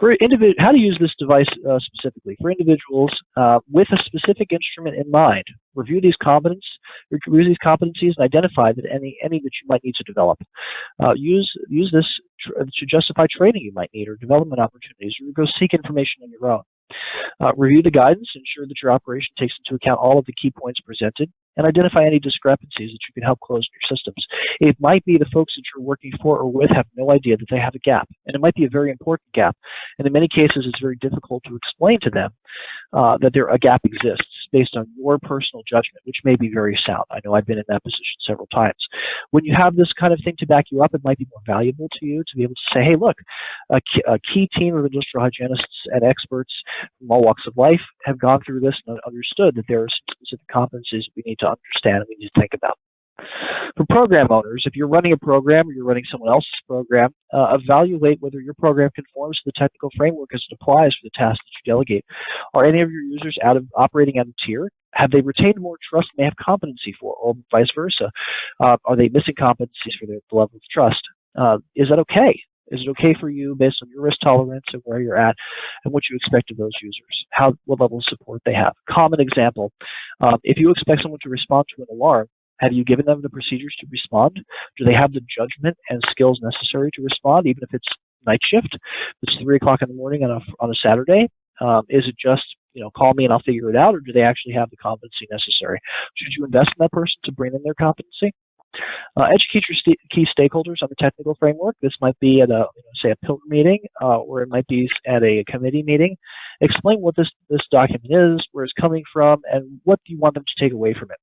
S2: For how to use this device specifically for individuals with a specific instrument in mind. Review these competencies and identify that any that you might need to develop. Use this to justify training you might need or development opportunities, or go seek information on your own. Review the guidance, ensure that your operation takes into account all of the key points presented, and identify any discrepancies that you can help close in your systems. It might be the folks that you're working for or with have no idea that they have a gap, and it might be a very important gap. And in many cases, it's very difficult to explain to them that a gap exists based on your personal judgment, which may be very sound. I know I've been in that position several times. When you have this kind of thing to back you up, it might be more valuable to you to be able to say, hey, look, a key team of industrial hygienists and experts from all walks of life have gone through this and understood that there are some specific competencies we need to understand and we need to think about. For program owners, if you're running a program or you're running someone else's program, evaluate whether your program conforms to the technical framework as it applies for the tasks that you delegate. Are any of your users operating out of tier? Have they retained more trust than they have competency for, or vice versa? Are they missing competencies for the level of trust? Is that okay? Is it okay for you based on your risk tolerance and where you're at and what you expect of those users? What level of support they have? Common example, if you expect someone to respond to an alarm, have you given them the procedures to respond? Do they have the judgment and skills necessary to respond, even if it's night shift? If it's 3 o'clock in the morning on a Saturday? Is it just, call me and I'll figure it out, or do they actually have the competency necessary? Should you invest in that person to bring in their competency? Educate your key stakeholders on the technical framework. This might be at say a pillar meeting, or it might be at a committee meeting. Explain what this document is, where it's coming from, and what do you want them to take away from it.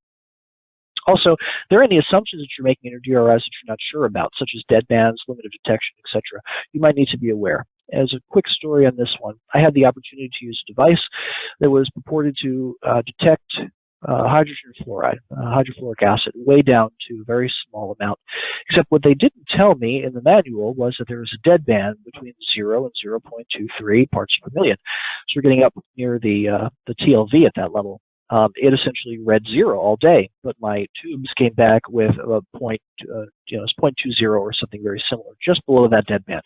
S2: Also, there are any assumptions that you're making in your DRIs that you're not sure about, such as deadbands, limit of detection, etc. You might need to be aware. As a quick story on this one, I had the opportunity to use a device that was purported to detect hydrogen fluoride, hydrofluoric acid, way down to a very small amount. Except what they didn't tell me in the manual was that there was a deadband between 0 and 0.23 parts per million. So we're getting up near the TLV at that level. it essentially read 0 all day, but my tubes came back with a point, it's 0.20 or something very similar, just below that dead band.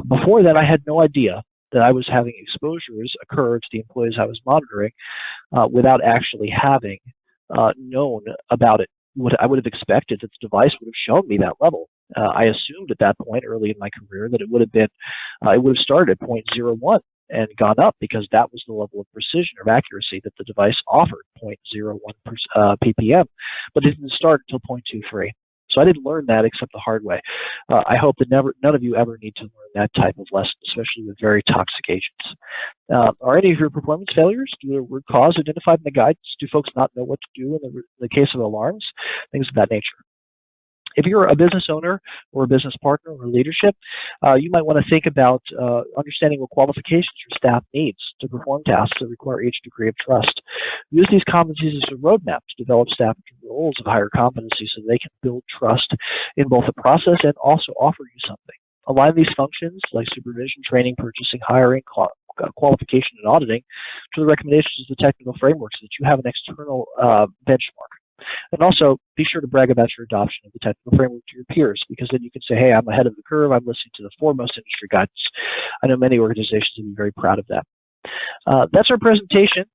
S2: Before that, I had no idea that I was having exposures occur to the employees I was monitoring without actually having known about it. What I would have expected that the device would have shown me that level. I assumed at that point early in my career that it would have started at 0.01 and gone up because that was the level of precision or accuracy that the device offered, 0.01 ppm, but it didn't start until 0.23. So I didn't learn that except the hard way. I hope that none of you ever need to learn that type of lesson, especially with very toxic agents. Are any of your performance failures due to a root cause identified in the guidance? Do folks not know what to do in the case of alarms? Things of that nature. If you're a business owner or a business partner or leadership, you might want to think about understanding what qualifications your staff needs to perform tasks that require each degree of trust. Use these competencies as a roadmap to develop staff into roles of higher competency so they can build trust in both the process and also offer you something. Align these functions like supervision, training, purchasing, hiring, qualification, and auditing to the recommendations of the technical framework so that you have an external benchmark. And also, be sure to brag about your adoption of the technical framework to your peers, because then you can say, hey, I'm ahead of the curve. I'm listening to the foremost industry guidance. I know many organizations will be very proud of that. That's our presentation.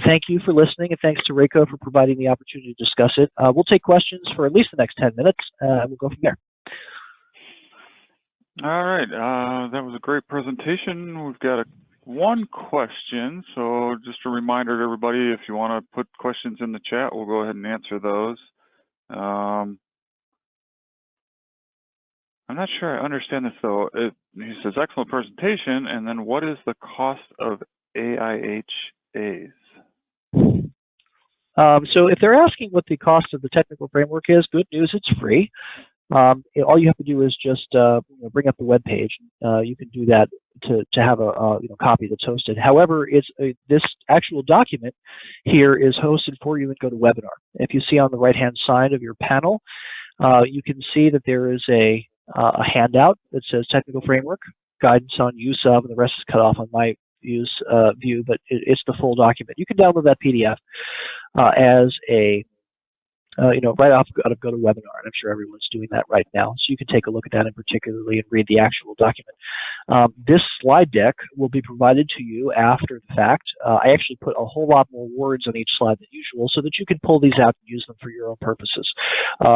S2: Thank you for listening, and thanks to RAECO for providing the opportunity to discuss it. We'll take questions for at least the next 10 minutes, and we'll go from there.
S1: All right. That was a great presentation. We've got one question, so just a reminder to everybody, if you want to put questions in the chat, we'll go ahead and answer those. I'm not sure I understand this though. He says, excellent presentation, and then what is the cost of AIHAs?
S2: So if they're asking what the cost of the technical framework is, good news, it's free. All you have to do is just bring up the web page. You can do that to have a copy that's hosted. However, this actual document here is hosted for you in GoToWebinar. If you see on the right-hand side of your panel, you can see that there is a handout that says Technical Framework, Guidance on Use of, and the rest is cut off on my view, but it's the full document. You can download that PDF as a right off out of GoToWebinar, and I'm sure everyone's doing that right now. So you can take a look at that in particularly and read the actual document. This slide deck will be provided to you after the fact. I actually put a whole lot more words on each slide than usual so that you can pull these out and use them for your own purposes,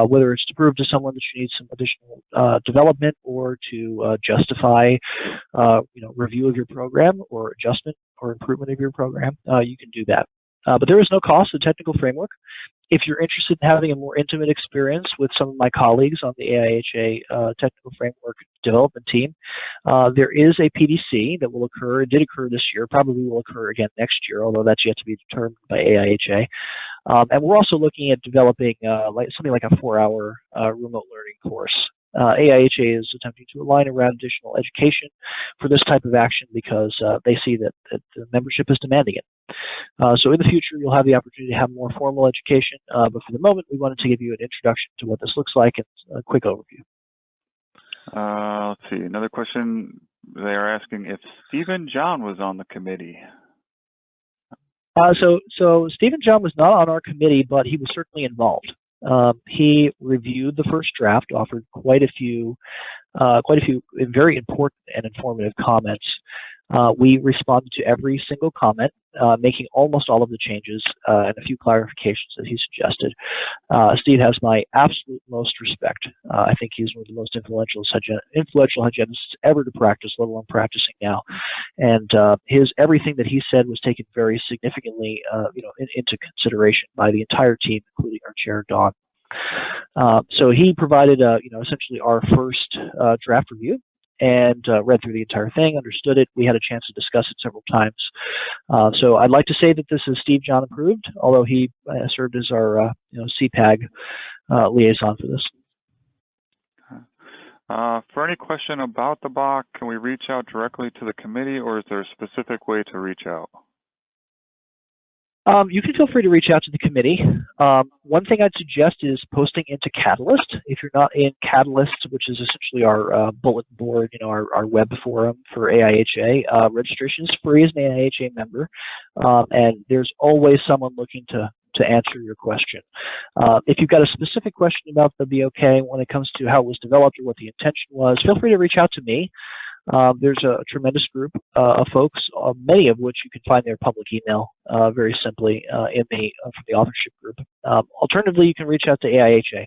S2: whether it's to prove to someone that you need some additional development or to justify review of your program or adjustment or improvement of your program. You can do that. But there is no cost to the technical framework. If you're interested in having a more intimate experience with some of my colleagues on the AIHA Technical Framework Development Team, there is a PDC that will occur. It did occur this year, probably will occur again next year, although that's yet to be determined by AIHA. And we're also looking at developing something like a 4-hour remote learning course. AIHA is attempting to align around additional education for this type of action because they see that the membership is demanding it. So in the future, you'll have the opportunity to have more formal education, but for the moment, we wanted to give you an introduction to what this looks like and a quick overview.
S1: Let's see, another question. They are asking if Stephen John was on the committee.
S2: So Stephen John was not on our committee, but he was certainly involved. He reviewed the first draft, offered quite a few very important and informative comments. We responded to every single comment, making almost all of the changes and a few clarifications that he suggested. Steve has my absolute most respect. I think he's one of the most influential hygienists ever to practice, let alone practicing now. And everything that he said was taken very significantly, into consideration by the entire team, including our chair, Dawn. So he provided, essentially our first draft review. And read through the entire thing, understood it. We had a chance to discuss it several times. So I'd like to say that this is Steve John approved, although he served as our CPAG liaison for this.
S1: For any question about the BOC, can we reach out directly to the committee, or is there a specific way to reach out?
S2: You can feel free to reach out to the committee. One thing I'd suggest is posting into Catalyst. If you're not in Catalyst, which is essentially our bulletin board, our web forum for AIHA, registration is free as an AIHA member, and there's always someone looking to answer your question. If you've got a specific question about the BOK when it comes to how it was developed or what the intention was, feel free to reach out to me. There's a tremendous group of folks, many of which you can find their public email very simply from the authorship group. Alternatively, you can reach out to AIHA.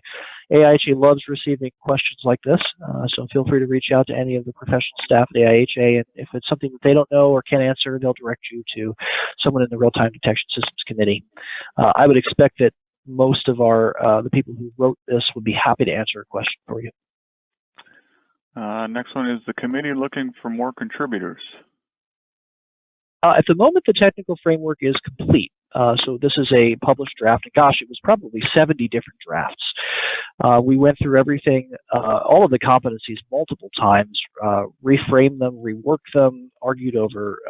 S2: AIHA loves receiving questions like this, so feel free to reach out to any of the professional staff at AIHA, and if it's something that they don't know or can't answer, they'll direct you to someone in the Real-Time Detection Systems Committee. I would expect that most of the people who wrote this would be happy to answer a question for you.
S1: Next one is the committee looking for more contributors.
S2: At the moment, the technical framework is complete. So this is a published draft. And gosh, it was probably 70 different drafts. We went through everything, all of the competencies multiple times, reframed them, reworked them, argued over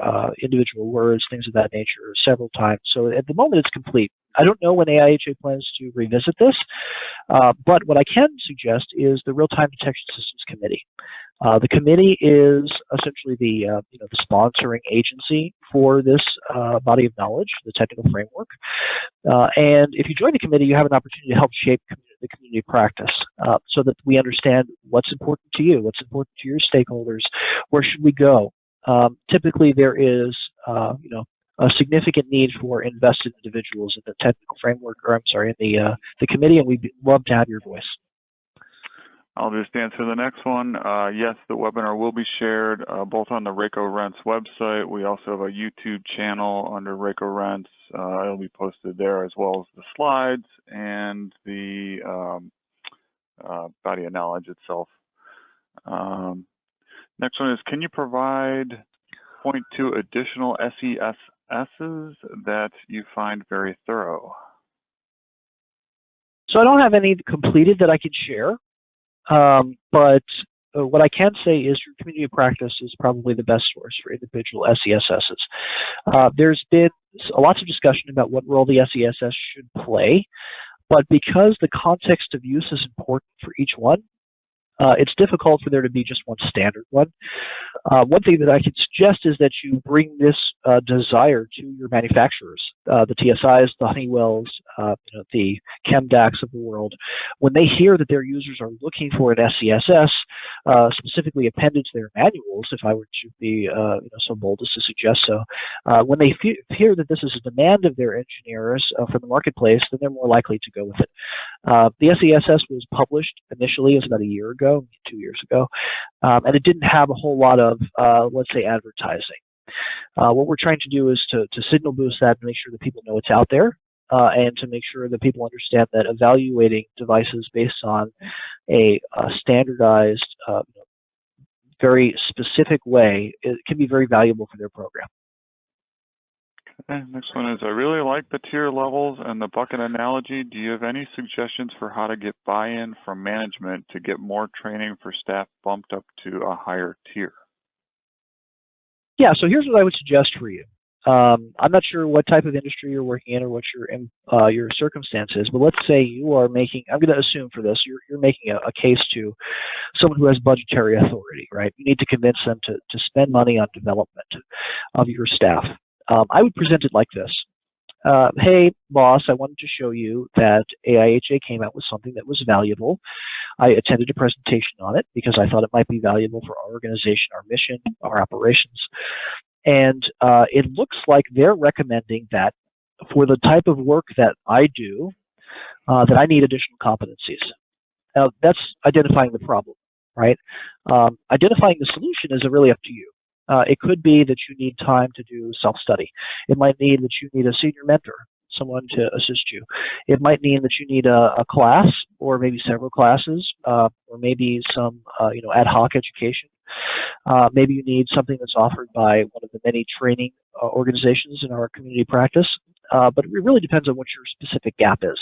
S2: individual words, things of that nature several times. So at the moment, it's complete. I don't know when AIHA plans to revisit this, but what I can suggest is the Real-Time Detection Systems Committee. The committee is essentially the sponsoring agency for this body of knowledge, the technical framework. And if you join the committee, you have an opportunity to help shape the community practice so that we understand what's important to you, what's important to your stakeholders, where should we go. Typically, there is a significant need for invested individuals in the technical framework, in the committee, and we'd love to have your voice.
S1: I'll just answer the next one. Yes, the webinar will be shared both on the RAECO Rents website. We also have a YouTube channel under RAECO Rents. It'll be posted there, as well as the slides and the body of knowledge itself. Next one is, can you point to additional SESSs that you find very thorough?
S2: So I don't have any completed that I can share. But what I can say is your community of practice is probably the best source for individual SESSs. There's been lots of discussion about what role the SESS should play, but because the context of use is important for each one, it's difficult for there to be just one standard one. One thing that I can suggest is that you bring this desire to your manufacturers, the TSIs, the Honeywells, the ChemDACs of the world. When they hear that their users are looking for an SESS, specifically appended to their manuals, if I were to be so bold as to suggest so, when they hear that this is a demand of their engineers from the marketplace, then they're more likely to go with it. The SESS was published initially, it was about a year ago, 2 years ago, and it didn't have a whole lot of, let's say, advertising. What we're trying to do is to signal boost that and make sure that people know it's out there, and to make sure that people understand that evaluating devices based on a standardized, very specific way, it can be very valuable for their program.
S1: Okay, next one is, I really like the tier levels and the bucket analogy. Do you have any suggestions for how to get buy-in from management to get more training for staff bumped up to a higher tier?
S2: Yeah, so here's what I would suggest for you. I'm not sure what type of industry you're working in or what your circumstance is, but let's say you are making, I'm going to assume for this, you're making a case to someone who has budgetary authority, right? You need to convince them to spend money on development of your staff. I would present it like this. Hey, boss, I wanted to show you that AIHA came out with something that was valuable. I attended a presentation on it because I thought it might be valuable for our organization, our mission, our operations. And it looks like they're recommending that for the type of work that I do, that I need additional competencies. Now, that's identifying the problem, right? Identifying the solution is really up to you. It could be that you need time to do self-study. It might mean that you need a senior mentor, someone to assist you. It might mean that you need a class or maybe several classes, or maybe some ad hoc education. Maybe you need something that's offered by one of the many training organizations in our community practice. But it really depends on what your specific gap is.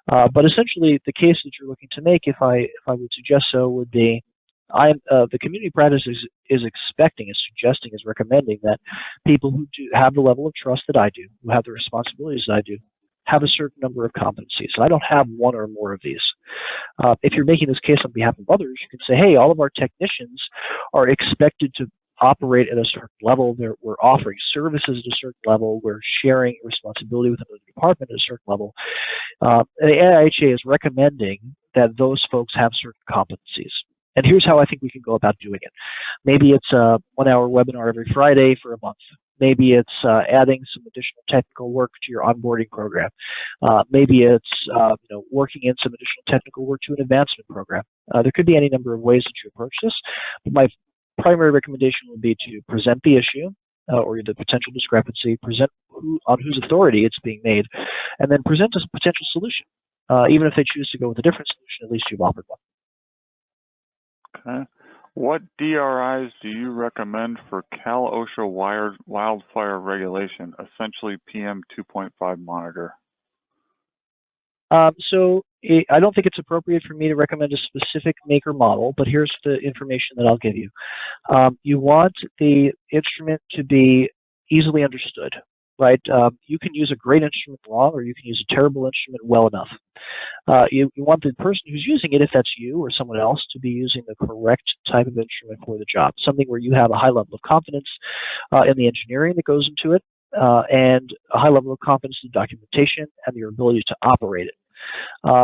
S2: But essentially, the case that you're looking to make, if I would suggest so, would be The community practice is expecting, is suggesting, is recommending that people who do have the level of trust that I do, who have the responsibilities that I do, have a certain number of competencies. And I don't have one or more of these. If you're making this case on behalf of others, you can say, hey, all of our technicians are expected to operate at a certain level. We're offering services at a certain level. We're sharing responsibility with another department at a certain level. The AIHA is recommending that those folks have certain competencies. And here's how I think we can go about doing it. Maybe it's a 1-hour webinar every Friday for a month. Maybe it's adding some additional technical work to your onboarding program. Maybe it's working in some additional technical work to an advancement program. There could be any number of ways that you approach this. But my primary recommendation would be to present the issue or the potential discrepancy, present on whose authority it's being made, and then present a potential solution. Even if they choose to go with a different solution, at least you've offered one.
S1: Okay. What DRIs do you recommend for Cal OSHA wildfire regulation, essentially PM 2.5 monitor?
S2: So I don't think it's appropriate for me to recommend a specific make or model, but here's the information that I'll give you. You want the instrument to be easily understood, right? You can use a great instrument wrong, or you can use a terrible instrument well enough. You want the person who's using it, if that's you or someone else, to be using the correct type of instrument for the job, something where you have a high level of confidence in the engineering that goes into it, and a high level of confidence in the documentation and your ability to operate it.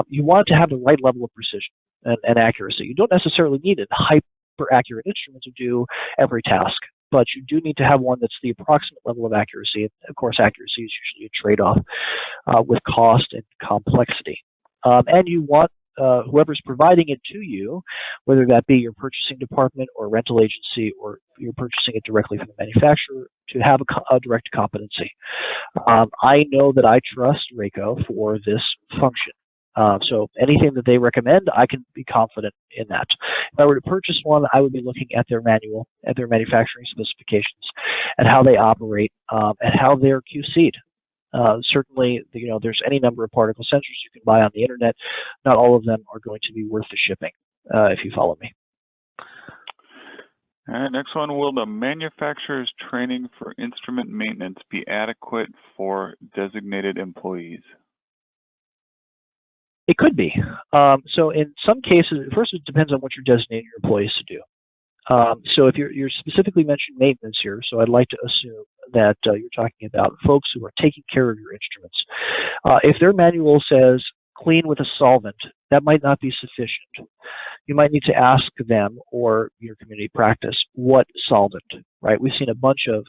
S2: You want to have the right level of precision and accuracy. You don't necessarily need a hyper-accurate instrument to do every task, but you do need to have one that's the approximate level of accuracy. Of course, accuracy is usually a trade-off with cost and complexity. And you want whoever's providing it to you, whether that be your purchasing department or rental agency, or you're purchasing it directly from the manufacturer, to have a direct competency. I know that I trust RAECO for this function. So anything that they recommend, I can be confident in that. If I were to purchase one, I would be looking at their manual, at their manufacturing specifications, at how they operate, at how they're QC'd. Certainly, there's any number of particle sensors you can buy on the internet. Not all of them are going to be worth the shipping, if you follow me.
S1: All right, next one. Will the manufacturer's training for instrument maintenance be adequate for designated employees?
S2: It could be. So in some cases, first it depends on what you're designating your employees to do. So if you're specifically mentioning maintenance here, so I'd like to assume that you're talking about folks who are taking care of your instruments. If their manual says clean with a solvent, that might not be sufficient. You might need to ask them or your community practice what solvent, right? We've seen a bunch of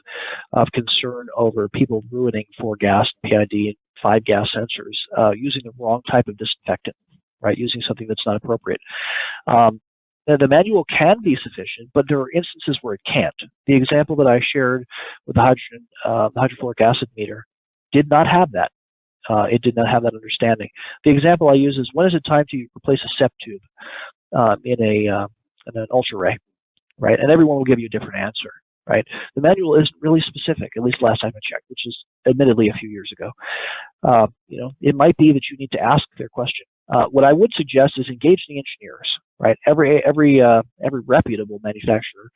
S2: concern over people ruining 4-gas, PID, and 5-gas sensors using the wrong type of disinfectant, right? Using something that's not appropriate. The manual can be sufficient, but there are instances where it can't. The example that I shared with the hydrofluoric acid meter did not have that. It did not have that understanding. The example I use is, when is it time to replace a SEP tube in an ultra-ray, right? And everyone will give you a different answer, right? The manual isn't really specific, at least last time I checked, which is admittedly a few years ago. It might be that you need to ask their question. What I would suggest is engage the engineers, right? Every reputable manufacturer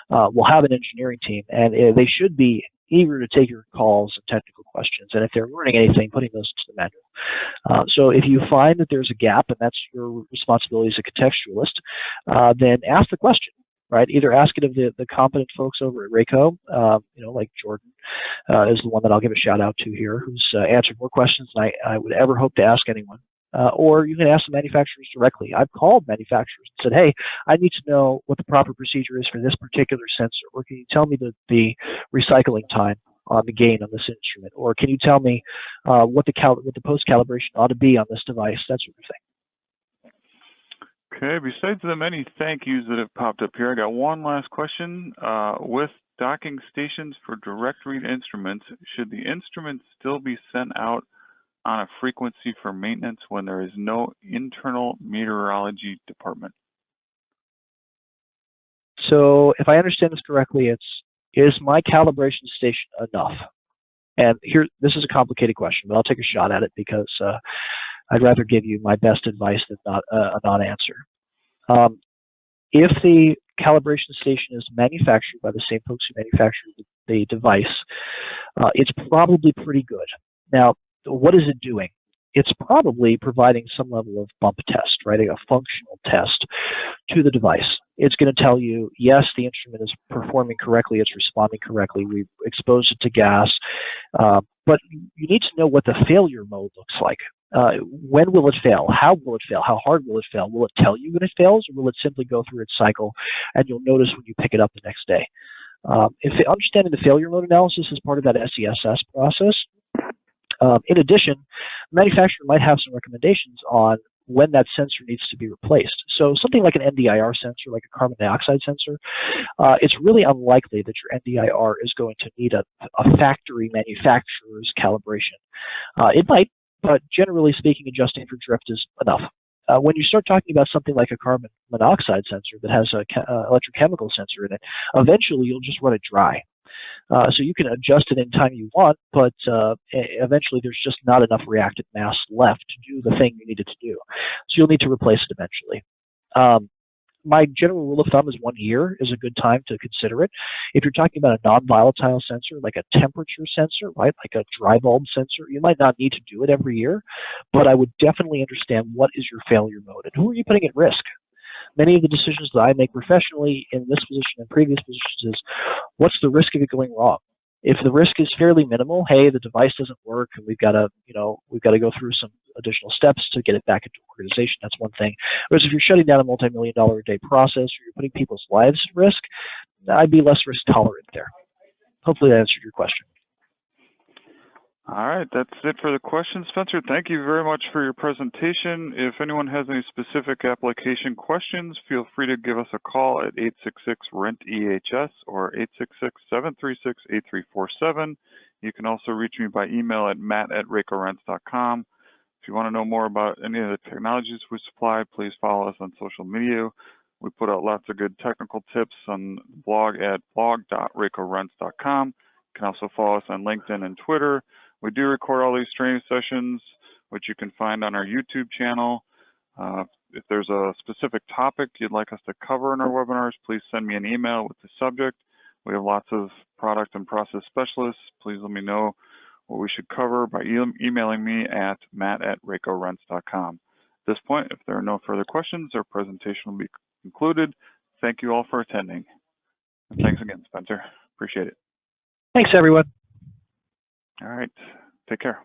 S2: will have an engineering team, and they should be eager to take your calls and technical questions. And if they're learning anything, putting those into the manual. So if you find that there's a gap, and that's your responsibility as a contextualist, then ask the question, right? Either ask it of the competent folks over at RAECO, like Jordan is the one that I'll give a shout out to here, who's answered more questions than I would ever hope to ask anyone. Or you can ask the manufacturers directly. I've called manufacturers and said, hey, I need to know what the proper procedure is for this particular sensor, or can you tell me the recycling time on the gain on this instrument, or can you tell me what the post-calibration ought to be on this device, that sort of thing.
S1: Okay, besides the many thank yous that have popped up here, I got one last question. With docking stations for direct read instruments, should the instruments still be sent out on a frequency for maintenance when there is no internal meteorology department?
S2: So if I understand this correctly, is my calibration station enough? And here, this is a complicated question, but I'll take a shot at it because I'd rather give you my best advice than not a non-answer. If the calibration station is manufactured by the same folks who manufactured the device, it's probably pretty good. Now, what is it doing? It's probably providing some level of bump test, right? A functional test to the device. It's going to tell you, yes, the instrument is performing correctly, it's responding correctly, we've exposed it to gas, but you need to know what the failure mode looks like. When will it fail? How will it fail? How hard will it fail? Will it tell you when it fails, or will it simply go through its cycle and you'll notice when you pick it up the next day? If understanding the failure mode analysis is part of that SESS process. In addition, the manufacturer might have some recommendations on when that sensor needs to be replaced. So something like an NDIR sensor, like a carbon dioxide sensor, it's really unlikely that your NDIR is going to need a factory manufacturer's calibration. It might, but generally speaking, adjusting for drift is enough. When you start talking about something like a carbon monoxide sensor that has an electrochemical sensor in it, eventually you'll just run it dry. So you can adjust it anytime you want, but eventually there's just not enough reactive mass left to do the thing you need it to do. So you'll need to replace it eventually. My general rule of thumb is 1 year is a good time to consider it. If you're talking about a non-volatile sensor, like a temperature sensor, right, like a dry bulb sensor, you might not need to do it every year, but I would definitely understand what is your failure mode and who are you putting at risk. Many of the decisions that I make professionally in this position and previous positions is, what's the risk of it going wrong? If the risk is fairly minimal, hey, the device doesn't work and we've got to go through some additional steps to get it back into organization, that's one thing. Whereas if you're shutting down a multi-million-dollar a day process or you're putting people's lives at risk, I'd be less risk tolerant there. Hopefully that answered your question.
S1: All right, that's it for the questions. Spencer, thank you very much for your presentation. If anyone has any specific application questions, feel free to give us a call at 866-RENT-EHS or 866-736-8347. You can also reach me by email at matt@raecorents.com. If you want to know more about any of the technologies we supply, please follow us on social media. We put out lots of good technical tips on the blog at blog.raecorents.com. You can also follow us on LinkedIn and Twitter. We do record all these training sessions, which you can find on our YouTube channel. If there's a specific topic you'd like us to cover in our webinars, please send me an email with the subject. We have lots of product and process specialists. Please let me know what we should cover by emailing me at matt@raecorents.com. At this point, if there are no further questions, our presentation will be concluded. Thank you all for attending. And thanks again, Spencer. Appreciate it.
S2: Thanks, everyone.
S1: All right. Take care.